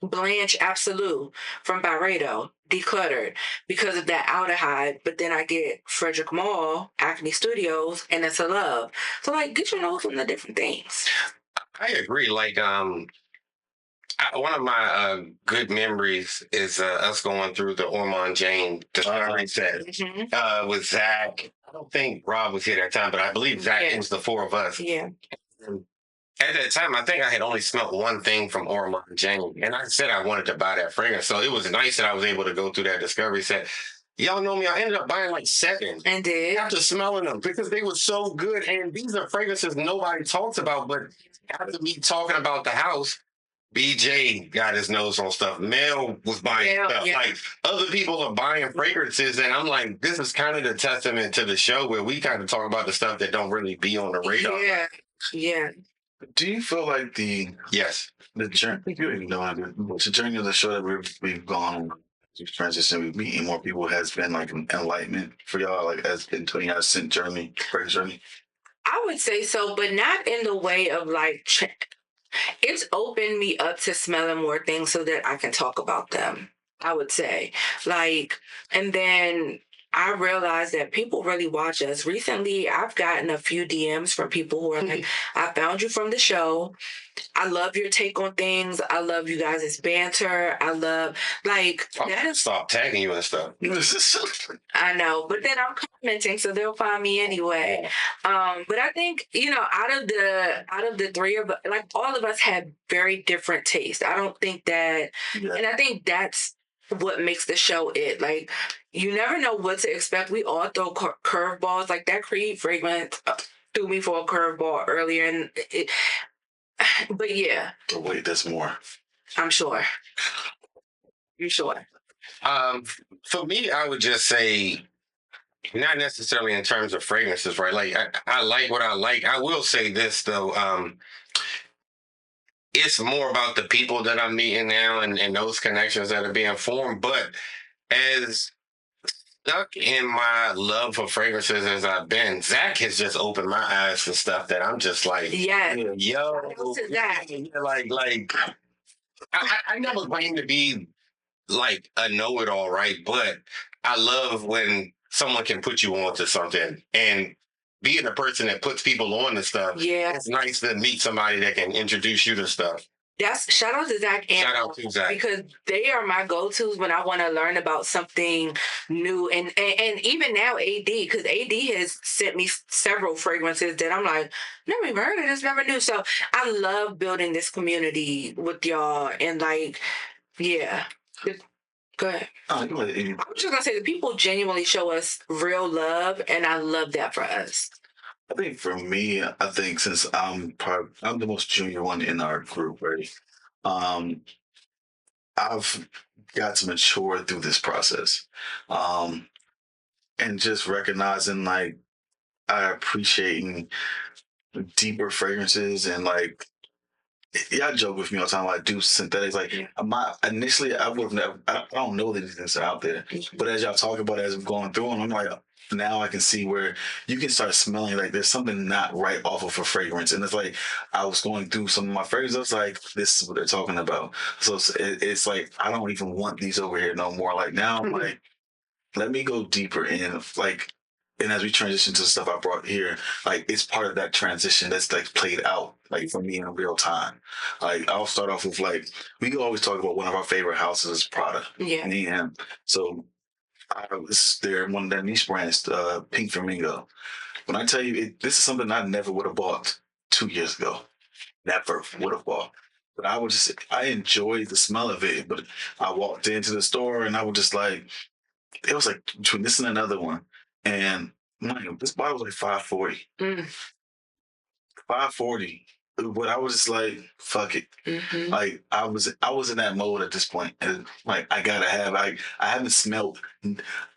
Blanche Absolute from Byredo, decluttered because of that aldehyde. But then I get Frédéric Malle Acne Studios, and it's a love. So like, get your nose on the different things.
I agree. Like, one of my good memories is us going through the Ormond Jane discovery set with Zach. I don't think Rob was here that time, but I believe Zach, it was the four of us.
Yeah.
And at that time, I think I had only smelled one thing from Ormond Jane, and I said I wanted to buy that fragrance. So it was nice that I was able to go through that discovery set. Y'all know me, I ended up buying like 7.
And did.
After smelling them, because they were so good. And these are fragrances nobody talks about, but after me talking about the house, BJ got his nose on stuff. Mel was buying stuff.
Yeah.
Like, other people are buying fragrances, and I'm like, this is kind of the testament to the show where we kind of talk about the stuff that don't really be on the radar.
Yeah. Yeah.
Do you feel like the journey, the journey of the show that we've gone on, we've transitioned, we've meeting more people, has been like an enlightenment for y'all, like as in 20 journey, fragrance journey?
I would say so, but not in the way of like, it's opened me up to smelling more things so that I can talk about them, I would say. Like, and then I realized that people really watch us. Recently, I've gotten a few DMs from people who are like, I found you from the show. I love your take on things. I love you guys' banter. I love, like, that is...
Stop tagging you and stuff.
I know, but then I'm commenting, so they'll find me anyway. But I think, you know, out of the three of us, like, all of us have very different tastes. I don't think that, and I think that's what makes the show it. Like, you never know what to expect. We all throw curveballs. Like, that Creed fragrance threw me for a curveball earlier, and but yeah.
But wait, there's more.
I'm sure. You sure?
For me, I would just say, not necessarily in terms of fragrances, right? Like, I like what I like. I will say this though. It's more about the people that I'm meeting now and those connections that are being formed. But as stuck in my love for fragrances as I've been, Zach has just opened my eyes to stuff that I'm just like, like I never claim to be like a know-it-all, right? But I love when someone can put you on to something, and being a person that puts people on to stuff. Yeah, it's nice to meet somebody that can introduce you to stuff.
That's shout out to Zach and
shout out to Zach,
because they are my go-tos when I want to learn about something new, and even now AD, because AD has sent me several fragrances that I'm like, never even heard of this, never knew. So I love building this community with y'all, and like, yeah. Go ahead.
I'm
just gonna say the people genuinely show us real love, and I love that for us.
I think for me, I think since I'm the most junior one in our group, right? I've got to mature through this process, and just recognizing like I appreciating deeper fragrances, and like, y'all joke with me all the time. I do synthetics. Like, initially, I would have never. I don't know that these things are out there. But as y'all talk about it, as I'm going through them, I'm like, now I can see where you can start smelling like there's something not right off of a fragrance. And it's like, I was going through some of my fragrances. I was like, this is what they're talking about. So it's like, I don't even want these over here no more. Like, now I'm like, let me go deeper in, like. And as we transition to the stuff I brought here, like, it's part of that transition that's like played out, like, for me in real time. Like, I'll start off with, like, we always talk about one of our favorite houses is Prada. Yeah. And so this is one of their niche brands, Pink Flamingo. When I tell you, this is something I never would have bought 2 years ago. Never would have bought. But I enjoyed the smell of it. But I walked into the store and I was just like, it was like between this and another one. And man, this bottle was like $540. $540 but I was just like, fuck it.
Mm-hmm.
Like I was in that mode at this point, and like I gotta have. I haven't smelled.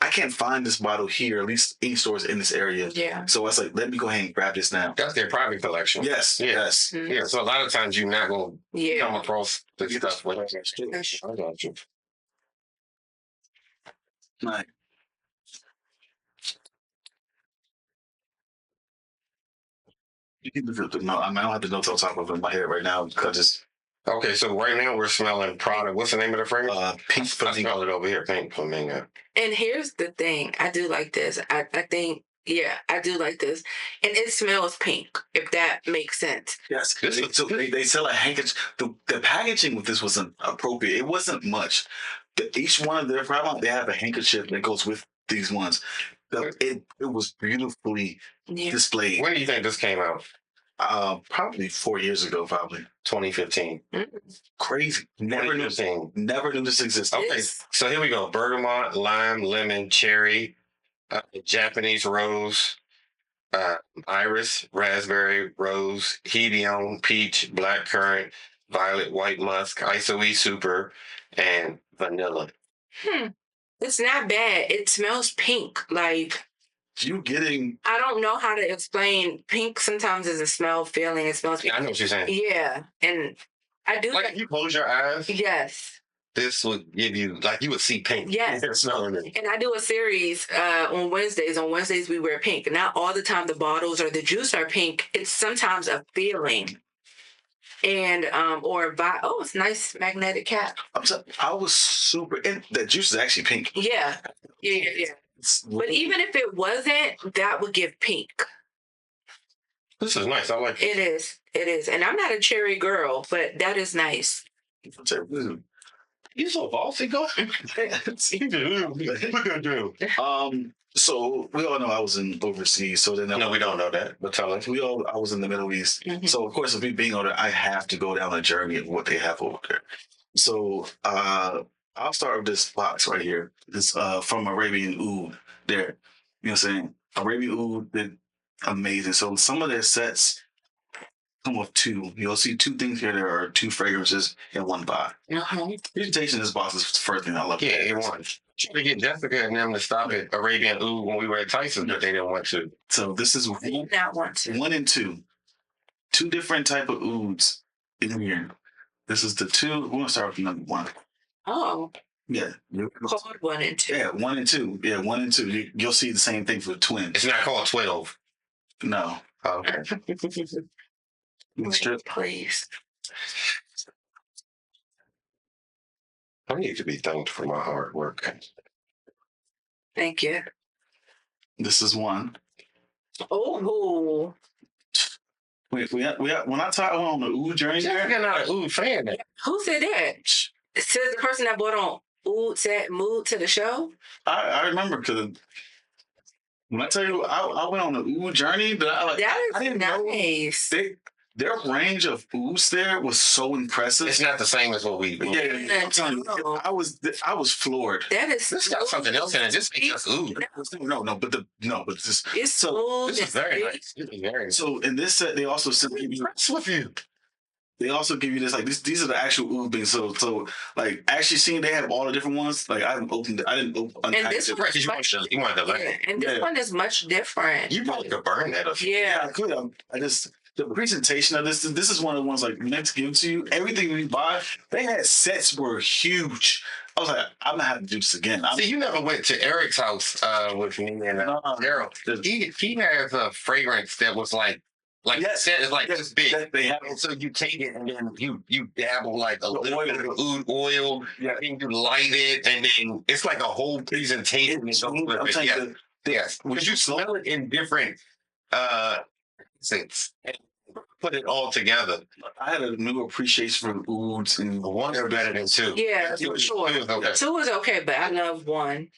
I can't find this bottle here. At least any stores in this area.
Yeah.
So I was like, let me go ahead and grab this now.
That's their private collection.
Yes.
Yeah.
Yes.
Mm-hmm.
Yeah. So a lot of times you're not gonna come across the
Yeah.
stuff with it.
That's
I got you.
Like, you can look at the note. I mean, I don't have the notes on top of it in my head right now because I just
Okay, so right now we're smelling product. What's the name of the fragrance?
pink
I
flamingo.
smell it over here, pink flamingo.
And here's the thing. I do like this. I think, yeah, I do like this. And it smells pink, if that makes sense.
Yes.
This is-
So they sell a handkerchief. The packaging with this wasn't appropriate. It wasn't much. Each one of their products, they have a handkerchief that goes with these ones. It was beautifully
Yeah.
displayed.
When do you think this came out?
Probably 4 years ago, probably.
2015.
Crazy. Never knew this existed.
Okay,
Yes.
so here we go. Bergamot, lime, lemon, cherry, Japanese rose, iris, raspberry, rose, hedion, peach, blackcurrant, violet, white musk, isoe super, and vanilla.
It's not bad. It smells pink. Like,
You getting
I don't know how to explain. Pink sometimes is a smell feeling. It smells pink.
I know what you're saying.
Yeah. And I do
Like if you close your eyes,
yes.
this would give you, like you would see pink.
Yes.
Smelling it.
And I do a series on Wednesdays. On Wednesdays, we wear pink. Not all the time the bottles or the juice are pink. It's sometimes a feeling. And, it's nice magnetic cap.
I was super, and that juice is actually pink.
Yeah. Yeah. But even if it wasn't, that would give pink.
This is nice. I like it.
It is. It is. And I'm not a cherry girl, but that is nice.
You so bossy, go.
So we all know I was in overseas. So then
No, we don't know that. But tell us.
I was in the Middle East.
Mhm.
So of course, with me being over there, I have to go down a journey of what they have over there. So I'll start with this box right here. It's from Arabian Oud. There, you know what I'm saying? Arabian Oud did amazing. So some of their sets come with two. You'll see two things here. There are two fragrances in one box. Presentation of this box is the first thing I love.
Yeah, it was. Tried to get Jessica and them to stop at Arabian Oud when we were at Tyson, but they didn't want to.
So this is
I did not want to.
1 and 2. Two different type of ouds in here. This is the 2. We're gonna start with number 1.
Oh,
Yeah.
cold 1 and 2.
Yeah, 1 and 2. Yeah, 1 and 2. You'll see the same thing for twins.
It's not called 12.
No.
Oh, okay.
Wait, please.
I need to be thanked for my hard work.
Thank you.
This is 1.
Oh,
Wait, when I talk on the oud journey
Jessica
here,
not an Oud fan.
who said that? It says the person that bought on Oud said mood to the show.
I remember because when I tell you I went on the oud journey, that I
That
didn't
is
know
nice.
their range of ouds there was so impressive.
It's not the same as what we do.
Yeah, I'm telling you,
No.
I was floored.
That is.
This got something else in it. This ain't just Oud.
But this.
It's
So
smooth.
This is very nice. This is very nice.
so in this set they also give you.
What's with you?
They also give you this like these are the actual oud things. So like actually seeing they have all the different ones. Like I didn't unpack
this
it.
one-
Right, 'cause you wanted to learn.
Yeah, and this
Yeah.
one is much different.
You probably could burn that.
Yeah.
I could. I just the presentation of this is one of the ones like next give to you. Everything we buy, they had sets were huge. I was like, I'm gonna have to do this again.
See, you never went to Eric's house with me and Daryl. He has a fragrance that was like
Yes.
set is like
Yes,
this big.
they have.
And so you take it and then you dabble like a little
oil.
bit of oud oil,
Yeah.
and you light it, and then it's like a whole presentation.
I'm
Yes.
telling you,
Yes. Would you smell it in different scents and put it all together?
I had a new appreciation for ouds and
One is better than two.
Yeah,
Two
for
is-
sure.
two is okay.
2 is okay, but I love 1.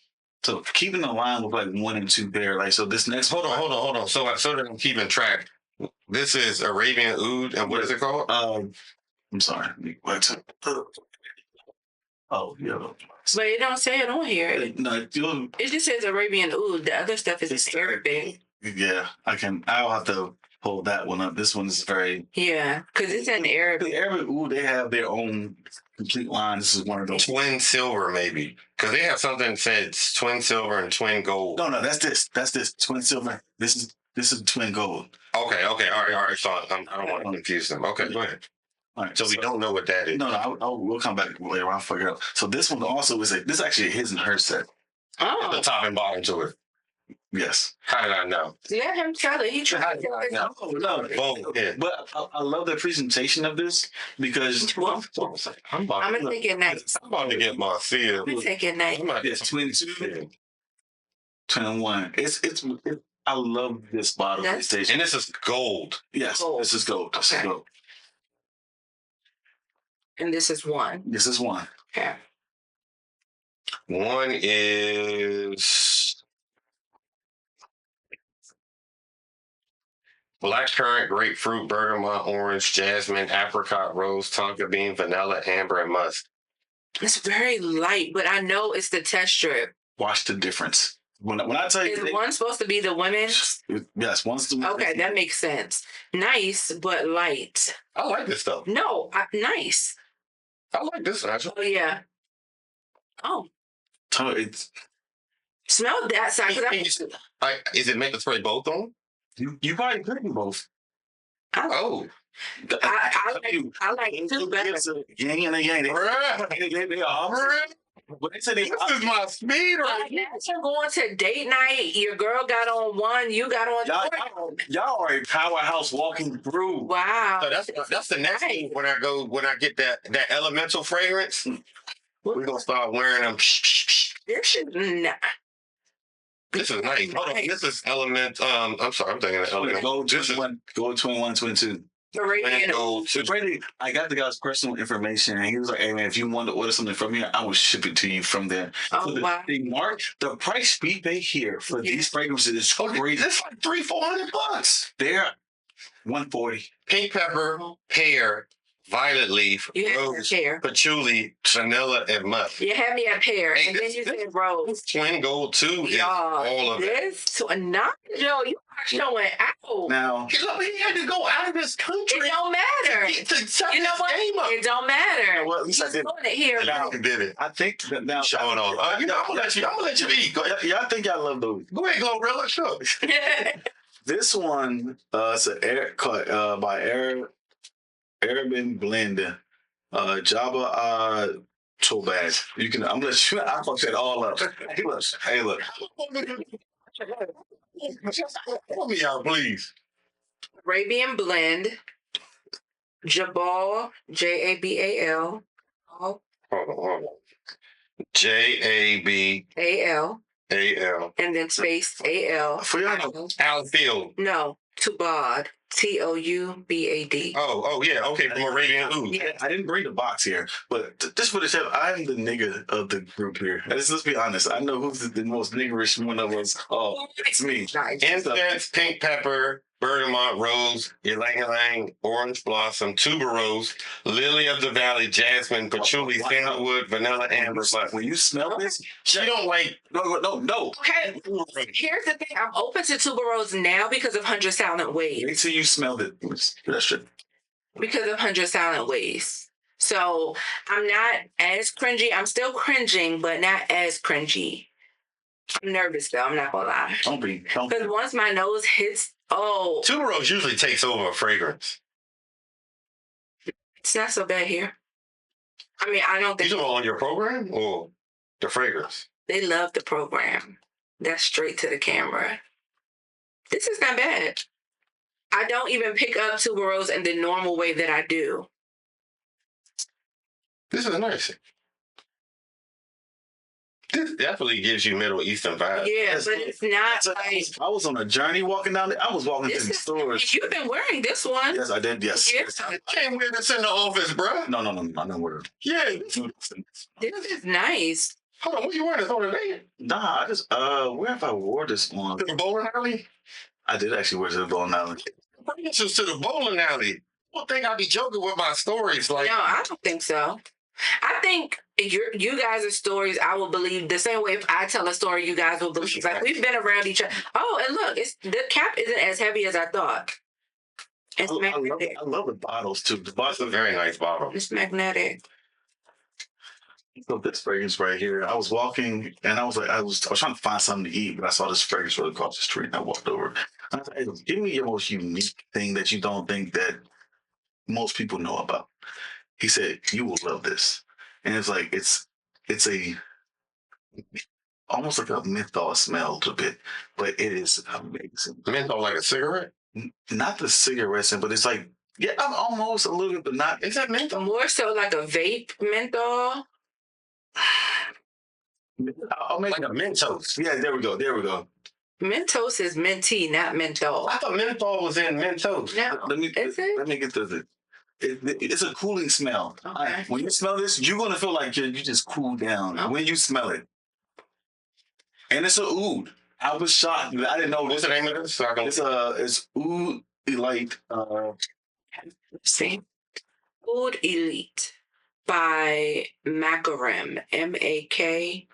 so keeping the line with like 1 and 2 there. Like so this next
Hold on. So that I'm keeping track. This is Arabian Oud, and what is it called?
I'm sorry. Oh yeah.
But it don't say it on here.
No,
It just says Arabian Oud. The other stuff is
It's
Arabic.
yeah. I'll have to pull that one up. This one is very.
Yeah, because it's an Arabic.
The Arabian Oud, they have their own complete line. This is one of those.
Twin silver, maybe. Because they have something that says twin silver and twin gold.
No, that's this. That's this. Twin silver. This is twin gold.
Okay. All right. So I don't want to confuse them. Okay, go ahead.
All right.
So we don't know what that is.
No, we'll come back later. I'll figure it out. So this one also is this is actually a his and her set.
Oh.
The top and bottom to it.
Yes.
How did I know?
Let him tell it. He tried to tell it.
No.
Both, yeah.
But I love the presentation of this because
Well,
I'm about
I'm going to take it next.
I'm about to get my feel.
I'm going to take it next.
it's twin two, twin one. I love this bottle presentation.
And this is gold.
Yes,
Gold.
this is gold. This is
Okay.
gold.
And this is one.
This is one.
Okay.
One is blackcurrant, grapefruit, bergamot, orange, jasmine, apricot, rose, tonka bean, vanilla, amber, and musk.
It's very light, but I know it's the texture.
Watch the difference. When I tell you,
Is one supposed to be the women's?
yes, one's the
Okay, that makes sense. Nice, but light.
I like this stuff.
No, nice.
I like this actually.
Oh, yeah. Oh,
It's
smell that side. 'Cause
Is it meant to spray both on?
you probably could do both.
Oh.
I like two better.
It's a yin and a yang. They are. But they say
This is my speed right here.
You're going to date night. Your girl got on one. You got on
y'all are a powerhouse walking through.
Wow.
So that's the next thing when I get that elemental fragrance. We're gonna start wearing them.
This is not.
This is nice. Hold on. This is element. I'm sorry. I'm thinking of element.
Go 21, 22.
Arabian Oud.
I got the guy's personal information, and he was like, "Hey man, if you want to order something from here, I will ship it to you from there."
Oh,
so
wow.
The price we pay here for these fragrances is crazy.
It's like $300-$400.
They're $140.
Pink pepper, pear, violet leaf,
You had
rose,
a pear.
patchouli, vanilla, and musk.
You had me a pear,
Hey,
and then you said rose.
Twin gold too is
Y'all,
all of it.
this Nigel, you are showing out.
Now,
He had to go out of this country
It don't matter.
to set
You know
this
what?
game up.
It don't matter.
well, at least I
He's
did.
doing it here.
Now,
He did it.
I think that now
Showing off. I'm gonna let you be. Go ahead.
Yeah, I think y'all love those.
Go ahead, Glorilla. Sure.
This one, it's an by Arabian Blend. Jabba Tobaz. You can. I'm gonna let you. I fucked that all up. Hey, look.
Help me out, please.
Arabian Blend, Jabal, Jabal,
Hold on. JABAL.
and then space AL.
For y'all,
Alfield.
No, Tubad, Toubad.
Oh, yeah. Okay, from Arabian Oud.
Yeah.
I didn't bring the box here, but just for the show, I'm the nigga of the group here. Let's be honest. I know who's the most niggerish one of us. Oh, it's me.
Nice.
Incense, pink pepper, bergamot, rose, ylang-ylang, orange blossom, tuberose, lily of the valley, jasmine, patchouli, sandalwood, vanilla, amber, musk.
When you smell this,
She don't like.
no.
Okay, here's the thing. I'm open to tuberose now because of 100 Silent Ways.
Wait till you smell it. That's true.
Because of 100 Silent Ways. So I'm not as cringy. I'm still cringing, but not as cringy. I'm nervous though. I'm not gonna lie.
Don't be.
Because once my nose hits,
Tuberose usually takes over a fragrance.
it's not so bad here. I mean, I don't
You
think
talking on your program or the fragrance?
they love the program. That's straight to the camera. This is not bad. I don't even pick up tuberose in the normal way that I do.
This is nice. This definitely gives you Middle Eastern vibes.
Yeah, but it's not like
I was on a journey walking down there. I was walking to
this
the
is.
stores.
You've been wearing this one.
Yes, I did. Yes.
Yes.
I can't wear this in the office, bro.
No. I know where.
Yeah.
This is nice.
Hold on, what you wearing this on today?
Nah, I just where have I wore this on?
To the bowling alley?
I did actually wear it to the bowling alley.
This is to the bowling alley. People think I be joking with my stories. Like,
No, I don't think so. I think you guys' stories, I will believe the same way. If I tell a story, you guys will believe. Like we've been around each other. Oh, and look, the cap isn't as heavy as I thought. It's magnetic.
I love the bottles too. The bottles
That's a very nice bottle.
It's magnetic.
So this fragrance right here, I was walking and I was trying to find something to eat, but I saw this fragrance right across the street and I walked over. And I said, hey, give me your most unique thing that you don't think that most people know about. He said, you will love this. And it's like it's a almost like a menthol smell a little bit, but it is amazing.
Menthol like a cigarette?
Not the cigarette scent, but it's like, yeah, I'm almost a little bit, but not.
Is that menthol?
More so like a vape menthol.
I'll make
Like a Mentos.
Yeah, there we go.
Mentos is minty, not menthol.
I thought menthol was in Mentos.
No,
Let me
is it?
Let me get to it's a cooling smell.
Okay.
When you smell this, you're gonna feel like you just cool down when you smell it. And it's a oud. I was shocked. I didn't know.
What's the name of this? So I can...
It's Oud Elite.
See, Oud Elite by Macarem, Makarem.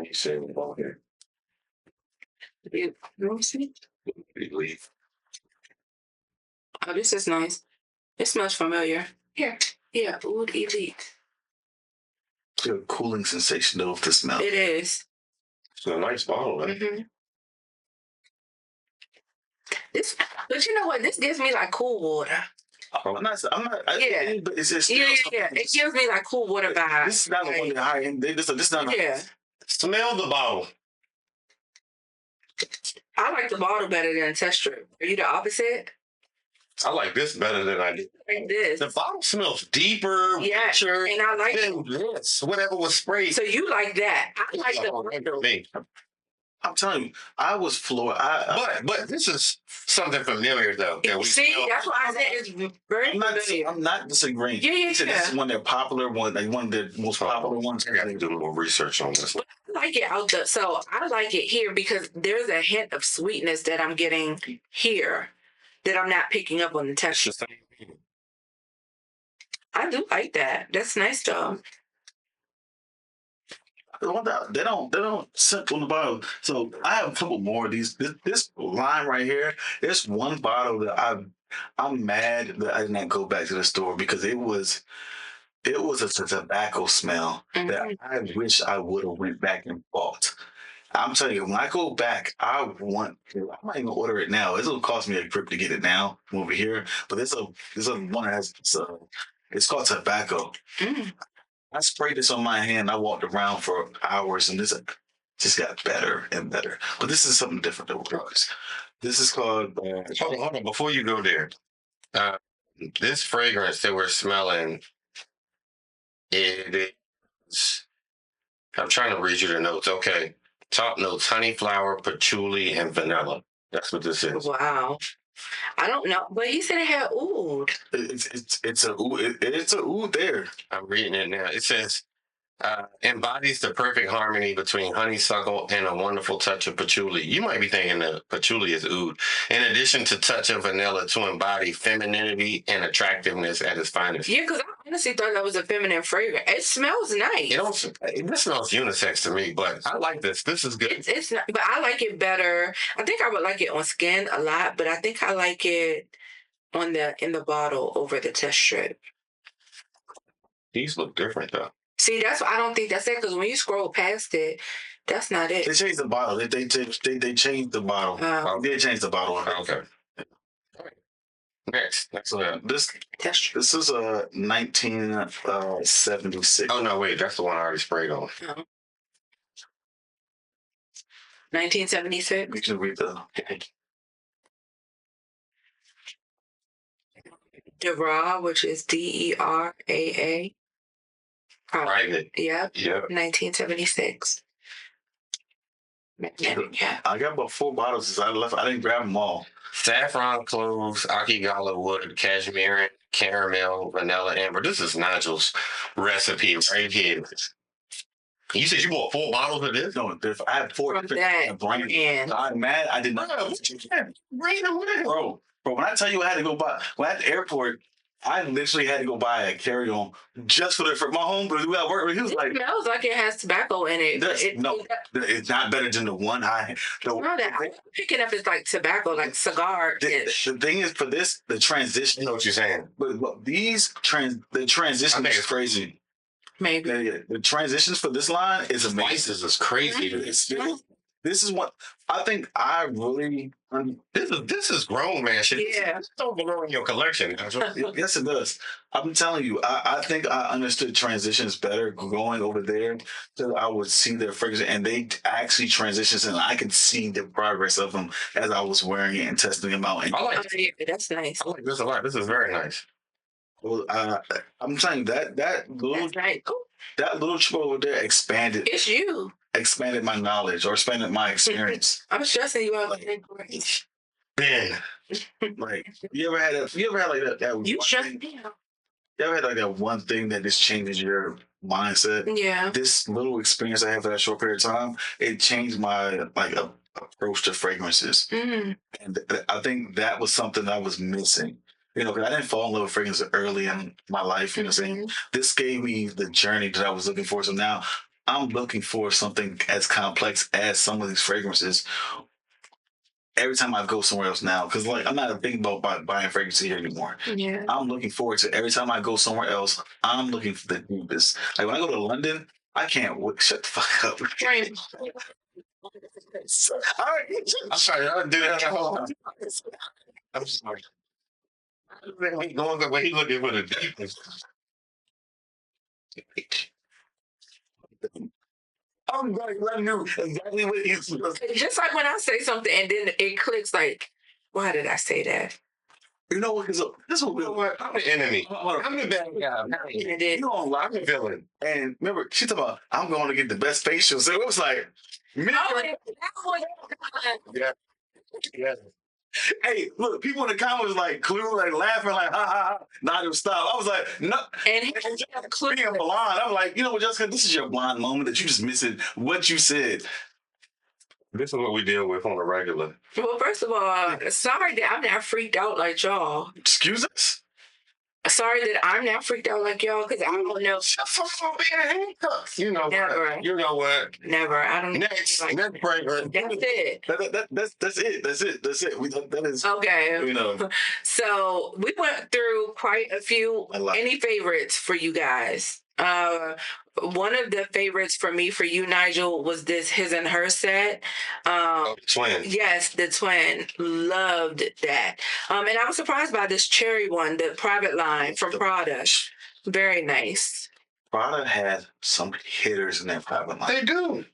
You say it all here.
You see?
Leave.
Oh, this is nice. It smells familiar. Here, yeah, Oud Elite.
It's a cooling sensation though, with the smell.
It is.
It's a nice bottle, man.
Mm-hmm. This, but you know what? This gives me like cool water.
I'm not.
Yeah.
But it's just
Yeah. It gives me like cool water vibes.
This is not
like,
one of the high end. This is not.
Yeah.
Smell the bottle.
I like the bottle better than the test strip. Are you the opposite?
I like this better than I did.
Like this.
The bottle smells deeper,
Yeah,
richer,
and I like
than this. Whatever was sprayed.
So you like that? I like the.
Me.
I'm telling you, I was floored.
But this is something familiar though. That we
See,
smell.
that's why I said it's very familiar.
I'm not disagreeing.
Yeah.
This is one of their popular ones, like one of the most popular ones.
I got to do more research on this.
I like it out there. So I like it here because there's a hint of sweetness that I'm getting here that I'm not picking up on the
It's
texture.
the same.
I do like that. That's nice though.
They don't sip on the bottle. So I have a couple more of these. This line right here. There's one bottle that I'm mad that I did not go back to the store because it was a tobacco smell that I wish I would have went back and bought. I'm telling you, when I go back, I might even order it now. It's gonna cost me a grip to get it now from over here. But there's a one that has it's called tobacco. I sprayed this on my hand. I walked around for hours, and this just got better and better. But this is something different though. This is called.
Hold on. Before you go there, this fragrance that we're smelling, it is. I'm trying to read you the notes. Okay, top notes: honey, flower, patchouli, and vanilla. That's what this is.
Wow. I don't know, but he said it had oud.
It's a oud there.
I'm reading it now. It says embodies the perfect harmony between honeysuckle and a wonderful touch of patchouli. You might be thinking that patchouli is oud. In addition to touch of vanilla to embody femininity and attractiveness at its finest.
Yeah, because I honestly thought that was a feminine fragrance. It smells nice.
This smells unisex to me, but I like this. This is good.
It's not, but I like it better. I think I would like it on skin a lot, but I think I like it in the bottle over the test strip.
These look different though.
See, that's why I don't think that's it. Because when you scroll past it, that's not it.
They changed the bottle. They changed the bottle. They did change the bottle.
Okay. Next.
This is a 1976.
Oh no, wait, that's the one I already sprayed on.
1976.
You can read the.
Dera, which is DERAA.
Private.
Yep. 1976. Yeah.
I got about 4 bottles since I left. I didn't grab them all.
Saffron, cloves, akigala wood, cashmere, caramel, vanilla, amber. This is Nigel's recipe right here. You said you bought 4 bottles of this?
No, I had 4
From that
brands. I'm mad. I did not.
Bring them with.
Bro, when I tell you I had to go buy, when at the airport, I literally had to go buy a carry-on just for my home, but we got work. He was
It
like,
smells like it has tobacco in it.
it's not better than the one I.
No, that I'm picking up is like tobacco, like cigar-ish.
The thing is, for this, the transition.
You know what you're saying?
But the transition is crazy.
Maybe.
Yeah. The transitions for this line is amazing.
Spices is crazy.
This is what I think I really.
This is grown man shit.
Yeah.
This don't belong in your collection.
Yes, it does. I'm telling you, I think I understood transitions better going over there. So I would see their fragrance, and they actually transitions, and I could see the progress of them as I was wearing it and testing them out. And
I like
that's nice.
I like this a lot. This is very nice.
well, I'm telling you that little
right.
that little trip over there expanded.
It's you.
Expanded my knowledge or expanded my experience.
I'm stressing you out.
Ben.
Like you ever had like that
You
one
stress
thing-
me out.
you ever had like that one thing that just changes your mindset?
Yeah.
This little experience I had for that short period of time, it changed my approach to fragrances.
Mm.
And I think that was something I was missing. You know, because I didn't fall in love with fragrance early in my life. You know what I'm saying? This gave me the journey that I was looking for. So now I'm looking for something as complex as some of these fragrances every time I go somewhere else now. Because, like, I'm not thinking about buying fragrances here anymore.
Yeah.
I'm looking forward to every time I go somewhere else, I'm looking for the deepest. Like, when I go to London, I can't wait. Shut the fuck up.
Right.
I'm sorry, I didn't do that the whole time. I'm sorry. Going the way he looking for the deepest. I'm like, I knew exactly what he's
Just like when I say something and then it clicks, like, why did I say that?
You know what? This is what
I'm the enemy. I'm the bad guy.
You know, I'm the villain. And remember, she talking about, I'm going to get the best facial. So it was like,
Yeah.
Hey, look, people in the comments like Clue, like laughing, like ha ha ha. Nigel, stop. I was like, no.
And
being blonde, I'm like, you know what, Jessica, this is your blonde moment that you just missing what you said.
This is what we deal with on a regular.
Well, first of all, sorry that I'm not freaked out like y'all.
Excuse us?
Sorry that I'm not freaked out like y'all because I don't know.
Being handcuffed. You know
Never.
what? You know what?
Never. I don't.
Next
like,
fragrance.
That's it.
That's it. That's it. That is.
Okay.
You know.
So we went through quite a few. Any favorites for you guys? One of the favorites for me, for you, Nigel, was this His and Her set.
Twin.
Yes, the twin. Loved that. And I was surprised by this cherry one, the private line from Prada. Very nice.
Prada had some hitters in that private line.
They do.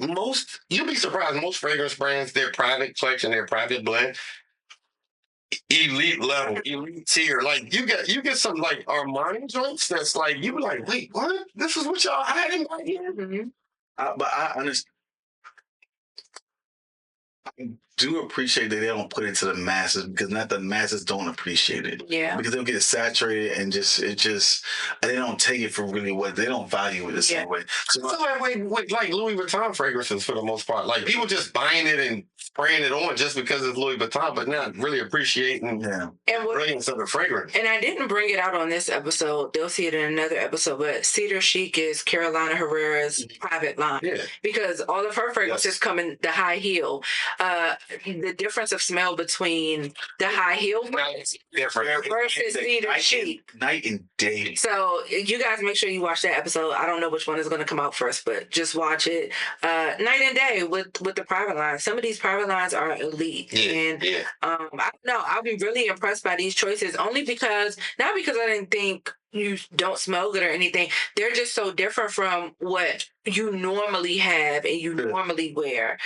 Most you'll be surprised. Most fragrance brands, their private collection, their private blend, elite level, elite tier. Like you get some like Armani joints that's like you be like, wait, what? This is what y'all had in my here?
Mm-hmm.
But I understand. I do appreciate that they don't put it to the masses because not the masses don't appreciate it.
Yeah.
Because they'll get saturated and they don't take it for really what they don't value it the same way.
So with like Louis Vuitton fragrances for the most part, like people just buying it and spraying it on just because it's Louis Vuitton, but not really appreciating the brilliance of the fragrance.
And I didn't bring it out on this episode. They'll see it in another episode. But Cedar Chic is Carolina Herrera's private line because all of her fragrances come in the high heel. The difference of smell between the high heel versus Cedar Chic.
Night and day.
So you guys make sure you watch that episode. I don't know which one is going to come out first, but just watch it. Night and day with the private lines. Some of these private lines are elite. I don't know. I'll be really impressed by these choices only because, not because I didn't think you don't smell good or anything. They're just so different from what you normally have and you normally wear.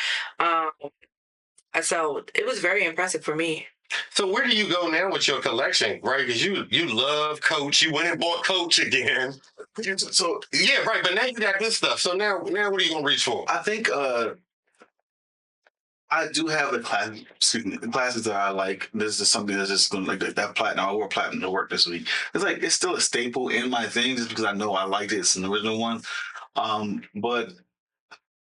So it was very impressive for me.
So where do you go now with your collection, right? Because you love Coach. You went and bought Coach again.
So
yeah, right. But now you got this stuff. So now what are you gonna reach for?
I think I do have the classes that I like. This is something that's just going to like that platinum. I wore platinum to work this week. It's still a staple in my thing just because I know I liked it. It's an original one. But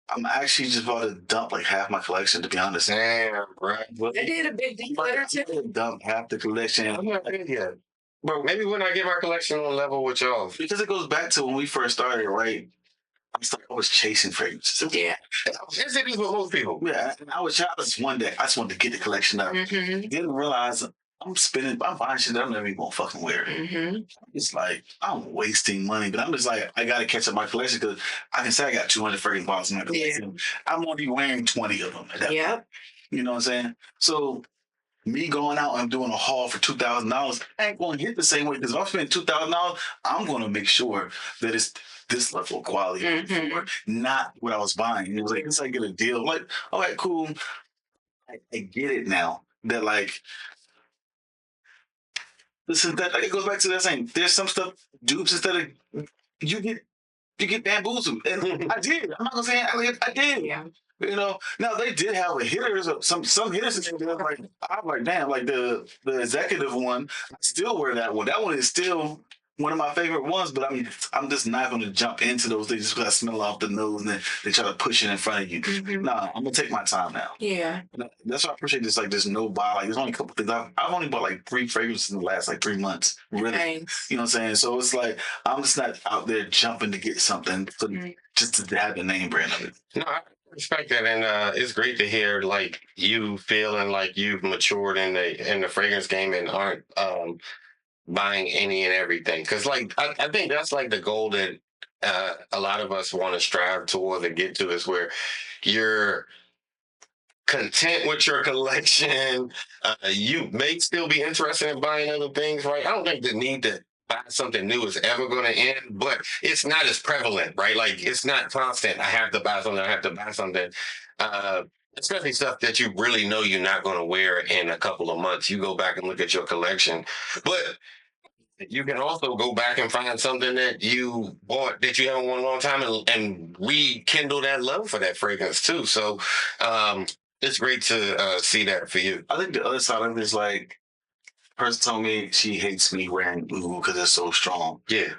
I'm actually just about to dump like half my collection, to be honest.
Damn, bro.
I did a big declutter too.
Dump half the collection.
I'm not good yet. Bro, maybe when I get my collection on level with y'all.
Because it goes back to when we first started, right? I was chasing fragrances.
Yeah.
As it is with most people.
Yeah, and I was just one day. I just wanted to get the collection up. Didn't realize I'm buying shit that I'm never even gonna fucking wear. It's like I'm wasting money, but I'm just like I gotta catch up my collection because I can say I got 200 fragrance bottles in my collection. I'm only wearing 20 of them.
Yep.
You know what I'm saying? So me going out and doing a haul for $2,000 ain't going to hit the same way because if I'm spending $2,000, I'm going to make sure that it's this level of quality, not what I was buying. It was like, I get a deal. Like, all right, cool. I get it now. That like, listen, that it goes back to that saying. There's some stuff dupes instead of you get bamboozled, and I did. I'm not gonna say I did.
Yeah.
You know, now they did have a hitters, some hitters. Like I'm like, damn, like the executive one. I still wear that one. That one is still one of my favorite ones. But I'm just not going to jump into those things just because I smell off the nose and then they try to push it in front of you. Nah, I'm gonna take my time now.
Yeah.
That's why I appreciate this. Like, there's no buy. Like, there's only a couple things. I've only bought like 3 fragrances in the last like 3 months. Really,
Nice.
you know what I'm saying? So it's like I'm just not out there jumping to get something just to have the name brand of it.
No, I respect that, and it's great to hear like you feeling like you've matured in the fragrance game and aren't buying any and everything. Because like I think that's like the goal that a lot of us want to strive towards and get to is where you're content with your collection. You may still be interested in buying other things, right? I don't think the need to buy something new is ever going to end, but it's not as prevalent, right? Like it's not constant. I have to buy something. I have to buy something. Especially stuff that you really know you're not going to wear in a couple of months. You go back and look at your collection, but you can also go back and find something that you bought that you haven't worn in a long time and rekindle that love for that fragrance too. So it's great to see that for you.
I think the other side of it is like, person told me she hates me wearing oud because it's so strong.
Yeah.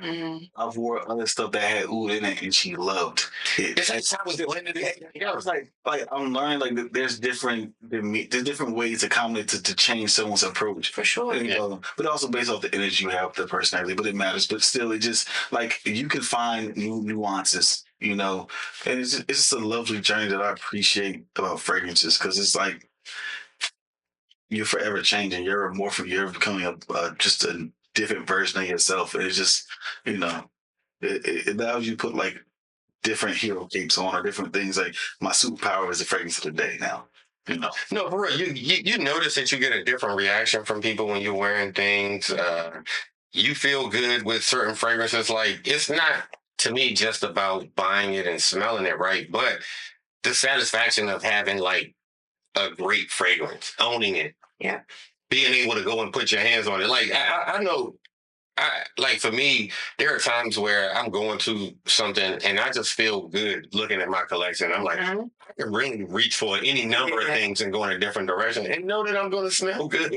I've wore other stuff that had oud in it and she loved it.
That's how was the end of the day.
I was like I'm learning like there's different ways to accommodate to change someone's approach.
For sure.
You know, but also based off the energy you have, the personality, but it matters. But still, it just like you can find new nuances, you know, and it's just a lovely journey that I appreciate about fragrances because it's like you're forever changing. You're morphing. You're becoming just a different version of yourself. And it's just, you know, it allows you to put like different hero capes on or different things. Like my superpower is the fragrance of the day now. You know.
No, for real. You notice that you get a different reaction from people when you're wearing things. You feel good with certain fragrances. Like it's not to me just about buying it and smelling it, right? But the satisfaction of having like a great fragrance, owning it.
Yeah.
Being able to go and put your hands on it. Like I know like for me, there are times where I'm going to something and I just feel good looking at my collection. I'm like, I can really reach for any number of things and go in a different direction and know that I'm going to smell good.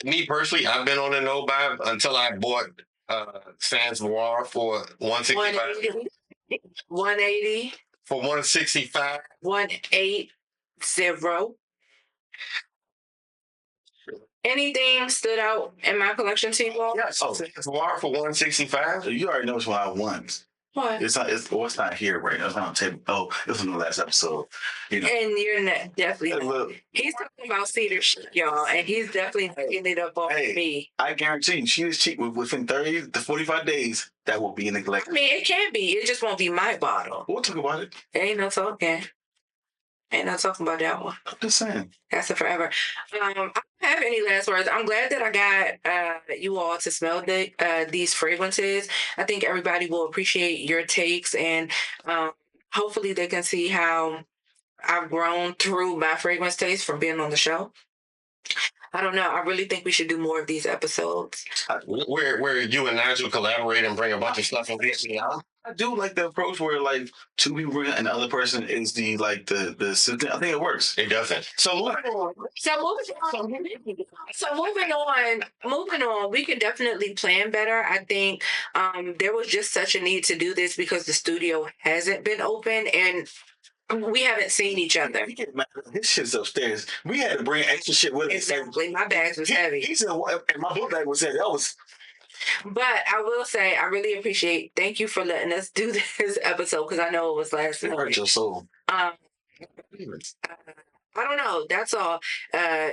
Me personally, I've been on a no buy until I bought Sans Noir for $165.
180.
For $165.
180. Anything stood out in my collection to you all?
Yes. Sans Noir for $165.
You already know which one I want.
What?
It's not here right now. It's not on the table. Oh, it was in the last episode. You know.
And you're not definitely. He's talking about cedar shit, y'all, and he's definitely picking it up on me.
I guarantee you, she is cheap. Within 30 to 45 days, that will be in the collection.
I mean, it can be. It just won't be my bottle.
We'll talk about it.
Ain't no talking. Ain't no talking about that one.
I'm just saying.
That's it forever. I don't have any last words. I'm glad that I got you all to smell these fragrances. I think everybody will appreciate your takes, and hopefully they can see how I've grown through my fragrance taste from being on the show. I don't know. I really think we should do more of these episodes.
Where you and Nigel collaborate and bring a bunch of stuff and get me out.
I do like the approach where like two people bring it and the other person is the assistant. I think it works.
It doesn't. So moving on.
Moving on, we can definitely plan better. I think there was just such a need to do this because the studio hasn't been open and we haven't seen each other.
His shit's upstairs. We had to bring extra shit with us.
Exactly. My bags was heavy.
He said, and my book bag was heavy.
But I will say, I really appreciate. Thank you for letting us do this episode because I know it was last night.
Hurt your soul.
I don't know. That's all.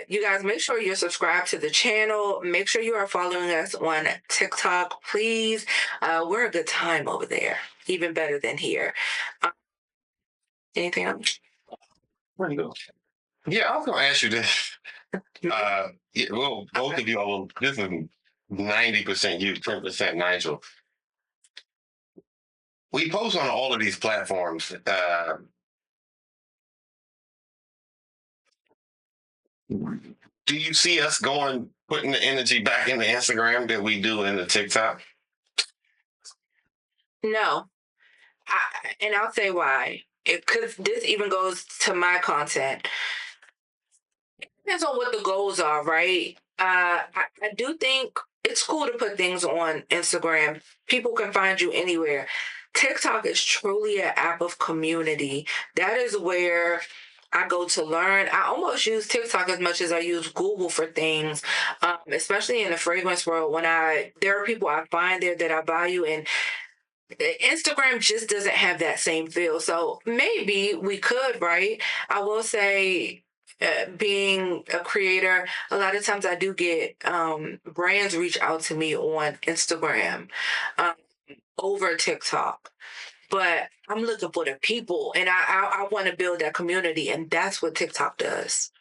You guys, make sure you're subscribed to the channel. Make sure you are following us on TikTok, please. We're a good time over there, even better than here. Anything else?
Where you go?
Yeah, I was gonna ask you this. Well, both of you all. This is 90% you, 10% Nigel. We post on all of these platforms. Do you see us putting the energy back into Instagram that we do in the TikTok?
No. And I'll say why. Because this even goes to my content. It depends on what the goals are, right? I do think it's cool to put things on Instagram. People can find you anywhere. TikTok is truly an app of community. That is where I go to learn. I almost use TikTok as much as I use Google for things, especially in the fragrance world. There are people I find there that I value, and Instagram just doesn't have that same feel. So maybe we could, right? I will say, being a creator, a lot of times I do get brands reach out to me on Instagram over TikTok. But I'm looking for the people, and I want to build that community, and that's what TikTok does.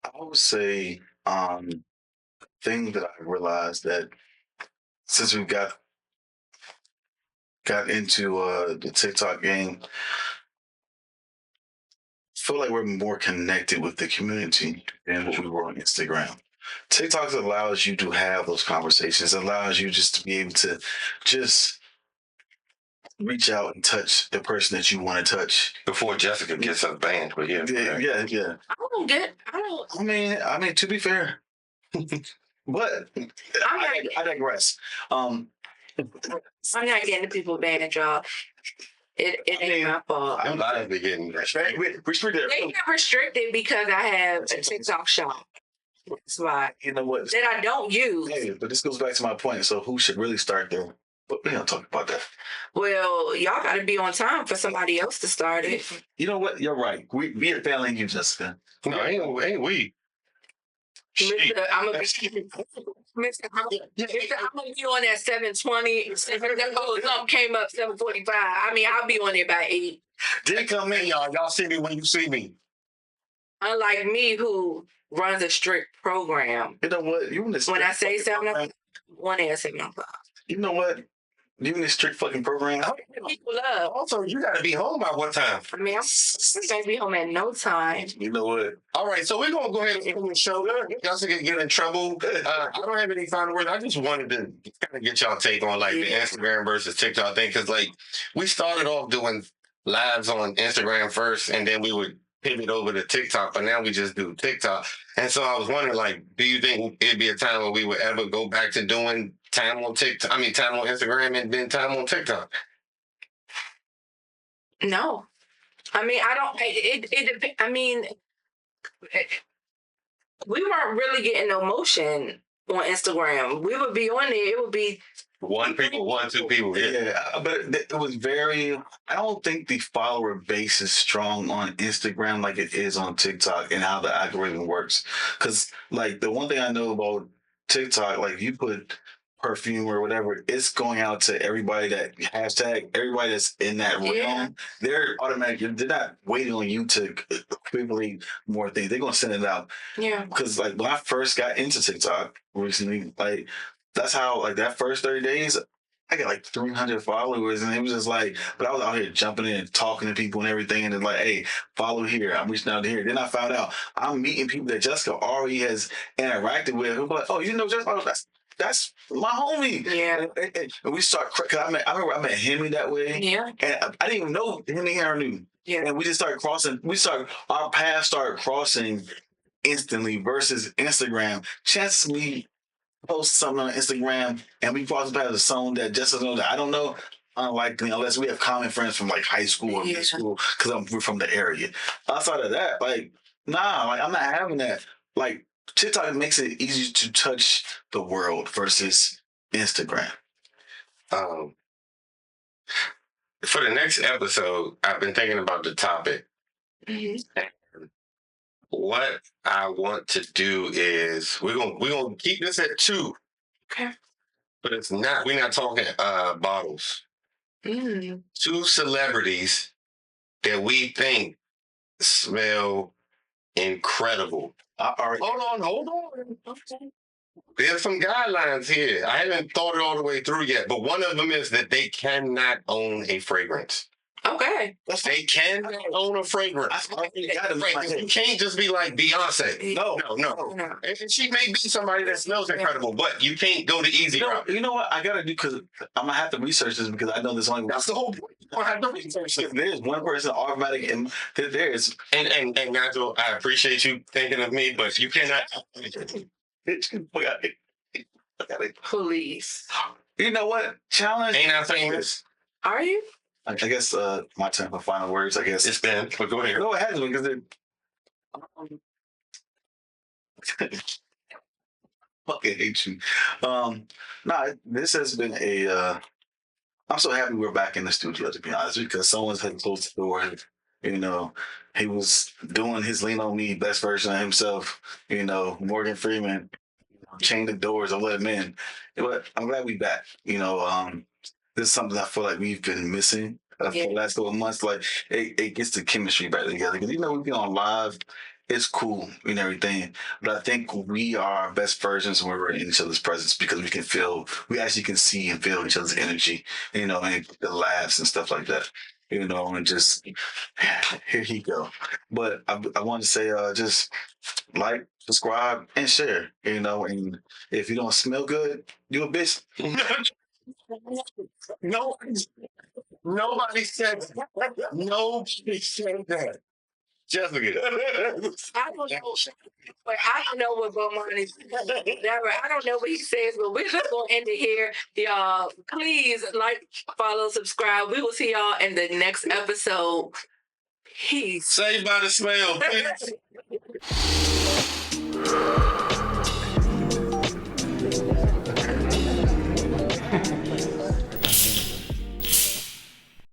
I would say thing that I realized that since we got into the TikTok game, I feel like we're more connected with the community than what we were on Instagram. TikTok allows you to have those conversations, allows you just to be able to just reach out and touch the person that you want to touch.
Before Jessica gets us banned, but yeah.
Yeah. I mean, to be fair, but I digress. I'm
not getting the people banned, y'all. It ain't my fault.
I'm not getting
restricted.
They get restricted because I have a TikTok shop. That's why.
You know what?
That I don't use.
Hey, but this goes back to my point. So who should really start there? But we don't talk about that.
Well, y'all got to be on time for somebody else to start it.
You know what? You're right. We are failing you, Jessica.
No, ain't we?
I'm gonna be on that 7:20. Something came up 7:45. I mean, I'll be on there by 8.
Didn't come in, y'all. Y'all see me when you see me.
Unlike me, who runs a strict program.
You know what?
When I say 7 o'clock, 1 at 7 o'clock.
You know what? You in this strict fucking program.
People love.
Also, you got to be home by what time?
I mean, I'm going to be home at no time.
You know what?
All right, so we're going to go ahead and end the show. Y'all should get in trouble. I don't have any final words. I just wanted to kind of get y'all take on like the Instagram versus TikTok thing, because like we started off doing lives on Instagram first, and then we would pivot over to TikTok, but now we just do TikTok. And so I was wondering, like, do you think it'd be a time when we would ever go back to doing time on TikTok? I mean, time on Instagram and then time on TikTok?
No. I mean, I don't. I mean, we weren't really getting no motion on Instagram. We would be on there. It would be
one, two people.
Yeah, but it was very. I don't think the follower base is strong on Instagram like it is on TikTok and how the algorithm works. Because like the one thing I know about TikTok, like you put perfume or whatever, it's going out to everybody that hashtag, everybody that's in that realm. They're automatically, they're not waiting on you to quickly more things. They're going to send it out.
Yeah.
Because like when I first got into TikTok recently, like that's how like that first 30 days, I got like 300 followers, and it was just like, but I was out here jumping in and talking to people and everything, and it's like, hey, follow here. I'm reaching out to here. Then I found out I'm meeting people that Jessica already has interacted with. Who like, oh, you know Jessica? Oh, that's my homie.
Yeah.
And we start, cause I remember I met Hemi that way.
Yeah.
And I didn't even know Hemi here knew.
Yeah.
And we just started crossing. Our paths started crossing instantly versus Instagram. Chances me post something on Instagram and we cross paths with someone that just doesn't know that I don't know, unlikely unless we have common friends from like high school or middle school because we're from the area. Outside of that, like, nah, like I'm not having that. Like TikTok makes it easy to touch the world versus Instagram.
For the next episode, I've been thinking about the topic. Mm-hmm. What I want to do is we're gonna keep this at 2.
Okay.
But we're not talking bottles. 2 celebrities that we think smell incredible. Hold on. Okay. There's some guidelines here. I haven't thought it all the way through yet, but one of them is that they cannot own a fragrance.
Okay.
They cannot own a fragrance. You can't just be like Beyonce. No. And she may be somebody that smells incredible, but you can't go the easy route.
You know what I gotta do, because I'm gonna have to research this because I know there's only.
That's the whole point. You don't have to research this.
There's one person automatic, and there is.
And Nigel, I appreciate you thinking of me, but you cannot.
Please.
You know what? Challenge.
Ain't I famous?
Are you?
I guess my turn for final words. I guess
it's been. But go ahead.
No, it hasn't because fucking hate you. This has been a. I'm so happy we're back in the studio, to be honest, because someone's had closed the door. And, you know, he was doing his lean on me, best version of himself. You know, Morgan Freeman, chained the doors and let him in. But I'm glad we back. You know, this is something I feel like we've been missing for the last couple of months. Like it gets the chemistry back together because we be on live. It's cool and everything, but I think we are our best versions when we're in each other's presence because we actually can see and feel each other's energy, and the laughs and stuff like that, and just here he go. But I want to say, just like, subscribe, and share, and if you don't smell good, you a bitch.
No, nobody said that. Nobody said that. Jessica.
I don't know what Bomani says. I don't know what he says, but we're just going to end it here. Y'all, please like, follow, subscribe. We will see y'all in the next episode. Peace.
Saved by the smell. Peace.